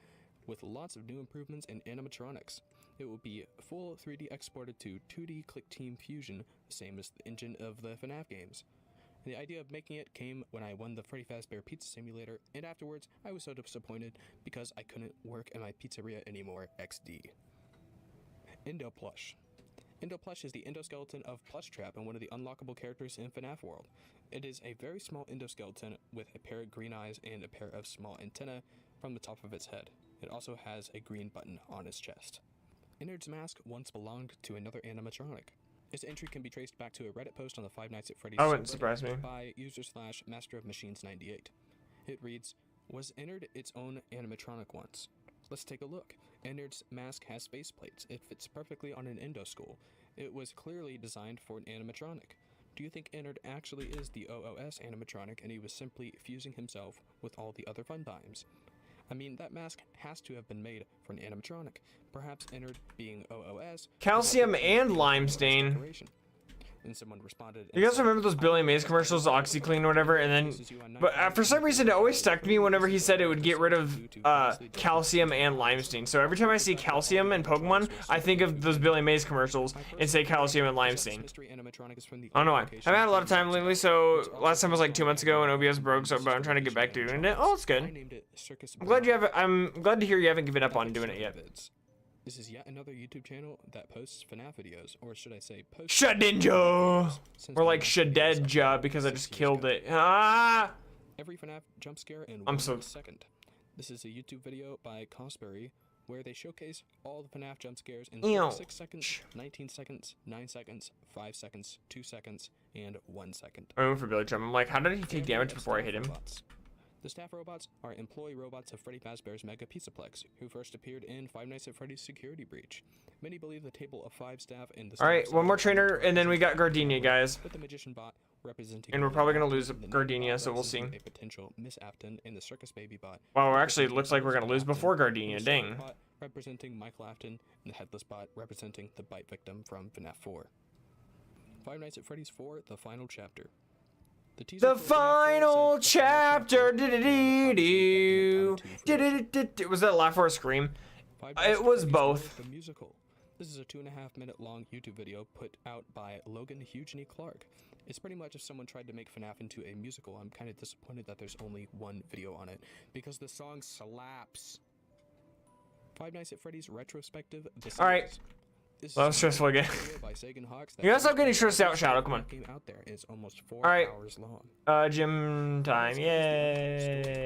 with lots of new improvements in animatronics. It will be full 3D exported to 2D Click Team Fusion, the same as the engine of the FNAF games. And the idea of making it came when I won the Freddy Fazbear Pizza Simulator, and afterwards I was so disappointed because I couldn't work in my pizzeria anymore, XD. Endo Plush. Endo Plush is the endoskeleton of Plush Trap and one of the unlockable characters in FNAF World. It is a very small endoskeleton with a pair of green eyes and a pair of small antennae from the top of its head. It also has a green button on its chest. Innard's mask once belonged to another animatronic. Its entry can be traced back to a Reddit post on the Five Nights at Freddy's That wouldn't subreddit surprise me. by user/MasterOfMachines98. It reads, was Innard its own animatronic once? Let's take a look. Innard's mask has faceplates. It fits perfectly on an endo skull. It was clearly designed for an animatronic. Do you think Innard actually is the OOS animatronic and he was simply fusing himself with all the other fun times? I mean, that mask has to have been made for an animatronic. Perhaps Innard being OOS... Calcium and lime stain. decoration. And someone responded... You guys remember those Billy Mays commercials, OxyClean or whatever? And then, but for some reason, it always stuck to me whenever he said it would get rid of calcium and limestone. So every time I see calcium in Pokemon, I think of those Billy Mays commercials and say calcium and limestone. I don't know why. I've had a lot of time lately, so last time was like 2 months ago and OBS broke, so but I'm trying to get back to doing it. Oh, it's good. I'm glad to hear you haven't given up on doing it yet. This is yet another YouTube channel that posts FNAF videos, or should I say posts... Shadinja! Or like Shadedja, because I just killed it. Ah! Every FNAF jump scare in I'm 1 so... second. This is a YouTube video by Cosberry, where they showcase all the FNAF jump scares in Ew. 6 seconds, 19 seconds, 9 seconds, 5 seconds, 2 seconds, and 1 second. I went for Billy Jump. I'm like, how did he take damage before I hit him? Robots. The staff robots are employee robots of Freddy Fazbear's Mega PeepoClap, who first appeared in Five Nights at Freddy's Security Breach. Many believe the table of 5 staff in the... Alright, one more trainer, and then we got Gardenia, guys. With the magician bot representing... And we're probably gonna lose Gardenia, so we'll see. A potential Miss Afton and the Circus Baby bot. Wow, actually, it looks like we're gonna lose before Gardenia, dang. Bot representing Michael Afton, and the Headless bot representing the bite victim from FNAF 4. Five Nights at Freddy's 4, the final chapter. The final chapter. Was that a laugh or a scream? It was both. The musical. This is a 2.5 minute long YouTube video put out by Logan Hugeny Clark. It's pretty much if someone tried to make FNAF into a musical. I'm kind of disappointed that there's only one video on it because the song slaps. Five Nights at Freddy's retrospective. All right. That was stressful again. You guys stop getting stressed out, Shadow. Come on. Alright. Gym time. Yay.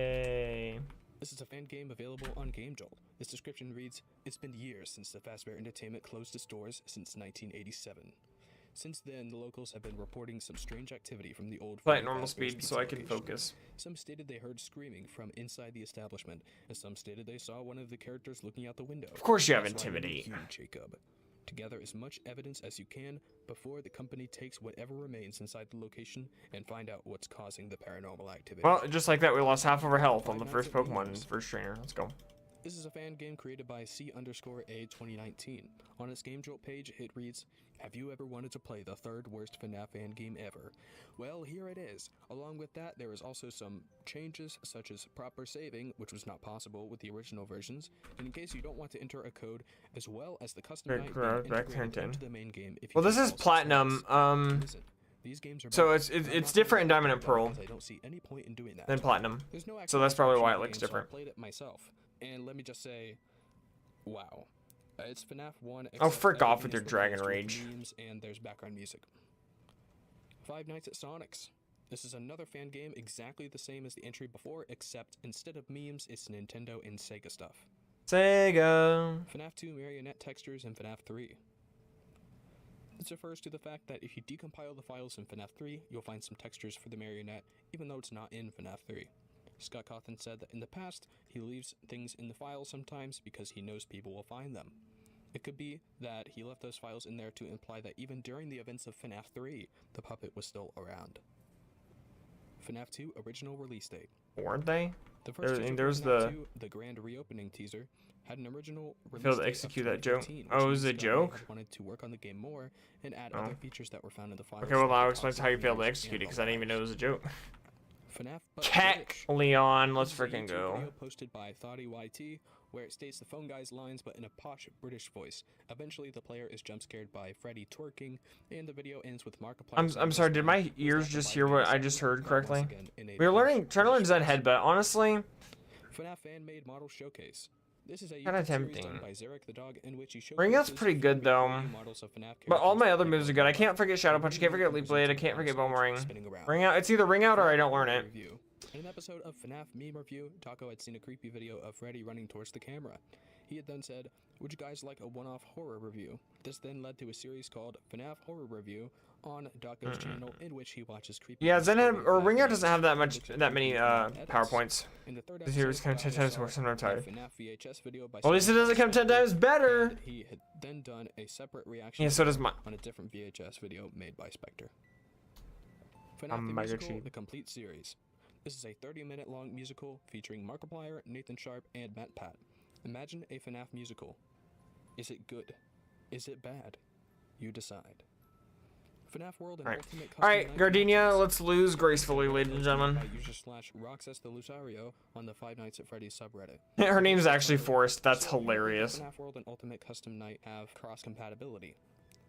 This is a fan game available on Game Jolt. This description reads, it's been years since the Fazbear Entertainment closed its doors since 1987. Since then, the locals have been reporting some strange activity from the old... Play at normal speed so I can focus. Some stated they heard screaming from inside the establishment, and some stated they saw one of the characters looking out the window. Of course you have Intimidate. Jacob. Together as much evidence as you can before the company takes whatever remains inside the location and find out what's causing the paranormal activity. Well, just like that, we lost half of our health on the first Pokemon and first trainer. Let's go. This is a fan game created by C_A 2019. On its Game Jolt page, it reads, have you ever wanted to play the third worst FNAF fan game ever? Well, here it is. Along with that, there is also some changes, such as proper saving, which was not possible with the original versions, and in case you don't want to enter a code, as well as the custom night integrated into the main game. Well, this is Platinum, these games are so it's different in Diamond and Pearl I don't see any point in doing that. than Platinum. No, so that's probably why it looks different. I played it myself, and let me just say, wow. It's FNAF 1. Oh, frick off with your Dragon Rage. And there's background music. Five Nights at Sonic's. This is another fan game exactly the same as the entry before, except instead of memes, it's Nintendo and Sega stuff. Sega. FNAF 2 marionette textures in FNAF 3. This refers to the fact that if you decompile the files in FNAF 3, you'll find some textures for the marionette, even though it's not in FNAF 3. Scott Cawthon said that in the past, he leaves things in the files sometimes because he knows people will find them. It could be that he left those files in there to imply that even during the events of FNAF 3, the puppet was still around. FNAF 2 original release date. Weren't they? The first teaser There's for FNAF 2, the grand reopening teaser, had an original release failed to date execute of that joke. 2015, Oh, it which was a means Scott joke? May wanted to work on the game more and add Oh. other features that were found in the files. Okay, well, that I'll could explain cause how you failed to confusion execute it and because I didn't even know it was a joke. FNAF Check, British. Leon. Let's This is a freaking YouTube go. video posted by ThoughtYT, where it states the phone guy's lines but in a posh British voice. Eventually, the player is jump scared by Freddy twerking, and the video ends with Markiplier. I'm sorry. Did my ears just hear what I just heard correctly? We were trying to learn design head, but honestly, FNAF fan-made model showcase. This is a kinda YouTube series tempting. done by Zarek the dog in which he Ring out's showcases pretty good, 3D though. models of FNAF but all characters my other that moves are are good. I can't forget Shadow Punch. I can't forget Leap Blade. I can't forget Boomerang. spinning around. Ring out. It's either ring out or I don't learn it. Review. In an episode of FNAF Meme Review, Taco had seen a creepy video of Freddy running towards the camera. He had then said, "Would you guys like a one-off horror review?" This then led to a series called FNAF Horror Review on Taco's channel, in which he watches creepy. Yeah, Zenhead or FNAF Ring Out doesn't have that many edits. PowerPoints. In the third The series episode, kind of 10 Taco times saw worse, and I'm a tired. FNAF VHS video by Well, at least it doesn't come 10 times better. and he had then done a separate reaction Yeah, so does my. on a different VHS video made by Spectre. FNAF I'm the mega musical, cheap. the complete series. This is a 30-minute long musical featuring Markiplier, Nathan Sharp, and Matt Pat. Imagine a FNAF musical. Is it good? Is it bad? You decide. FNAF World and Ultimate Custom Alright, Night Gardenia, Matches. let's lose gracefully, ladies and gentlemen. By user/Roxas_the_Lusario on the Five Nights at Freddy's subreddit. Her name's actually Forrest. That's hilarious. FNAF World and Ultimate Custom Night have cross-compatibility.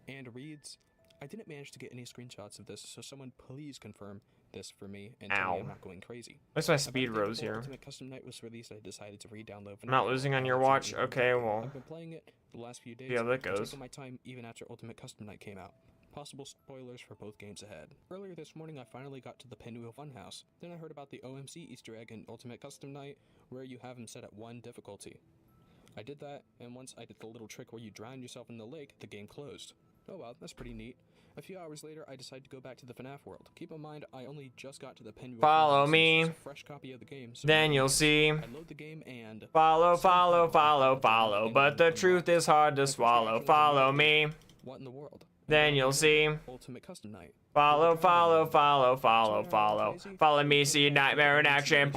And reads, I didn't manage to get any screenshots of this, so someone please confirm this for me and tell me I'm not going crazy. That's my About speed the day rose before here. Ultimate Custom Night was released, I decided to re-download FNAF I'm not World losing on and your absolutely watch. loved it. Okay, well. I've been playing it the last few days. Yeah, that and goes. taking my time even after Ultimate Custom Night came out. Possible spoilers for both games ahead. Earlier this morning, I finally got to the Pinwheel Funhouse. Then I heard about the OMC Easter egg in Ultimate Custom Night, where you have him set at 1 difficulty. I did that, and once I did the little trick where you drown yourself in the lake, the game closed. Oh well, that's pretty neat. A few hours later, I decided to go back to the FNAF world. Keep in mind, I only just got to the Pinwheel Follow Funhouse, so me. this is a fresh copy of the game. So Then you'll see. I load the game and Follow, follow, follow, follow. But the truth is hard to swallow. Follow me. what in the world? Then you'll see. Ultimate Custom Night. Follow, follow, follow, follow, follow. Follow me, see nightmare in action.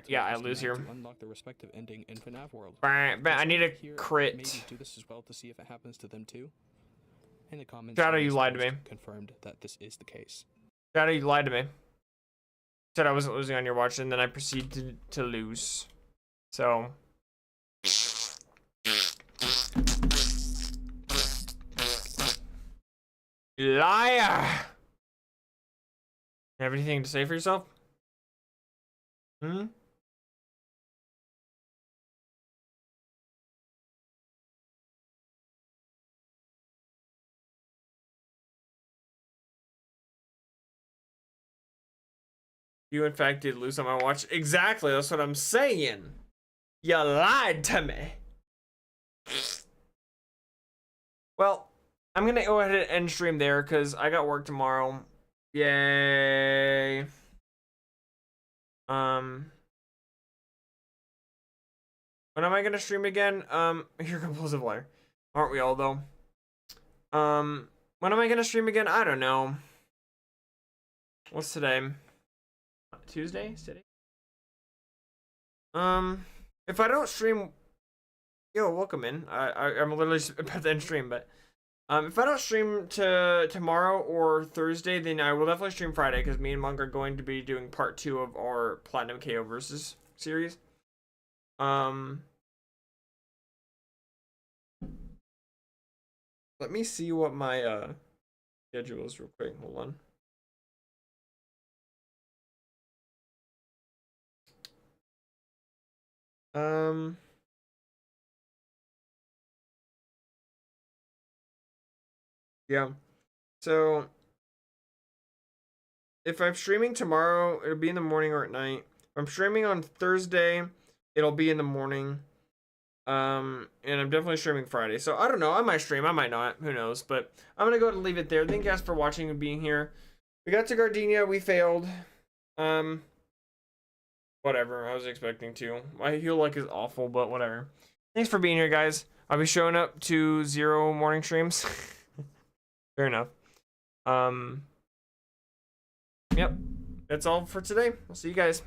Yeah, I lose here. To unlock the respective ending in FNAF world. I need a Here, crit. maybe do this as well to see if it happens to them too. In the comments, Shadow, you this lied to post me. Confirmed that this is the case. Shadow, you lied to me. Said I wasn't losing on your watch, and then I proceeded to lose. So. Liar! You have anything to say for yourself? Hmm? You in fact did lose on my watch. Exactly, that's what I'm saying. You lied to me. Well, I'm gonna go ahead and end stream there because I got work tomorrow. Yay. When am I gonna stream again? You're a compulsive liar. Aren't we all though? When am I gonna stream again? I don't know. What's today? Tuesday? Is today? If I don't stream, yo, welcome in. I'm literally about to end stream, but if I don't stream tomorrow or Thursday, then I will definitely stream Friday because me and Monk are going to be doing part 2 of our Platinum KO versus series. Let me see what my schedule is real quick. Hold on. Yeah. So if I'm streaming tomorrow, it'll be in the morning or at night. If I'm streaming on Thursday, it'll be in the morning. And I'm definitely streaming Friday. So I don't know. I might stream. I might not. Who knows? But I'm going to go ahead and leave it there. Thank you guys for watching and being here. We got to Gardenia. We failed. Whatever. I was expecting to. My heal luck is awful, but whatever. Thanks for being here, guys. I'll be showing up to 0 morning streams. Fair enough. Yep. That's all for today. I'll see you guys.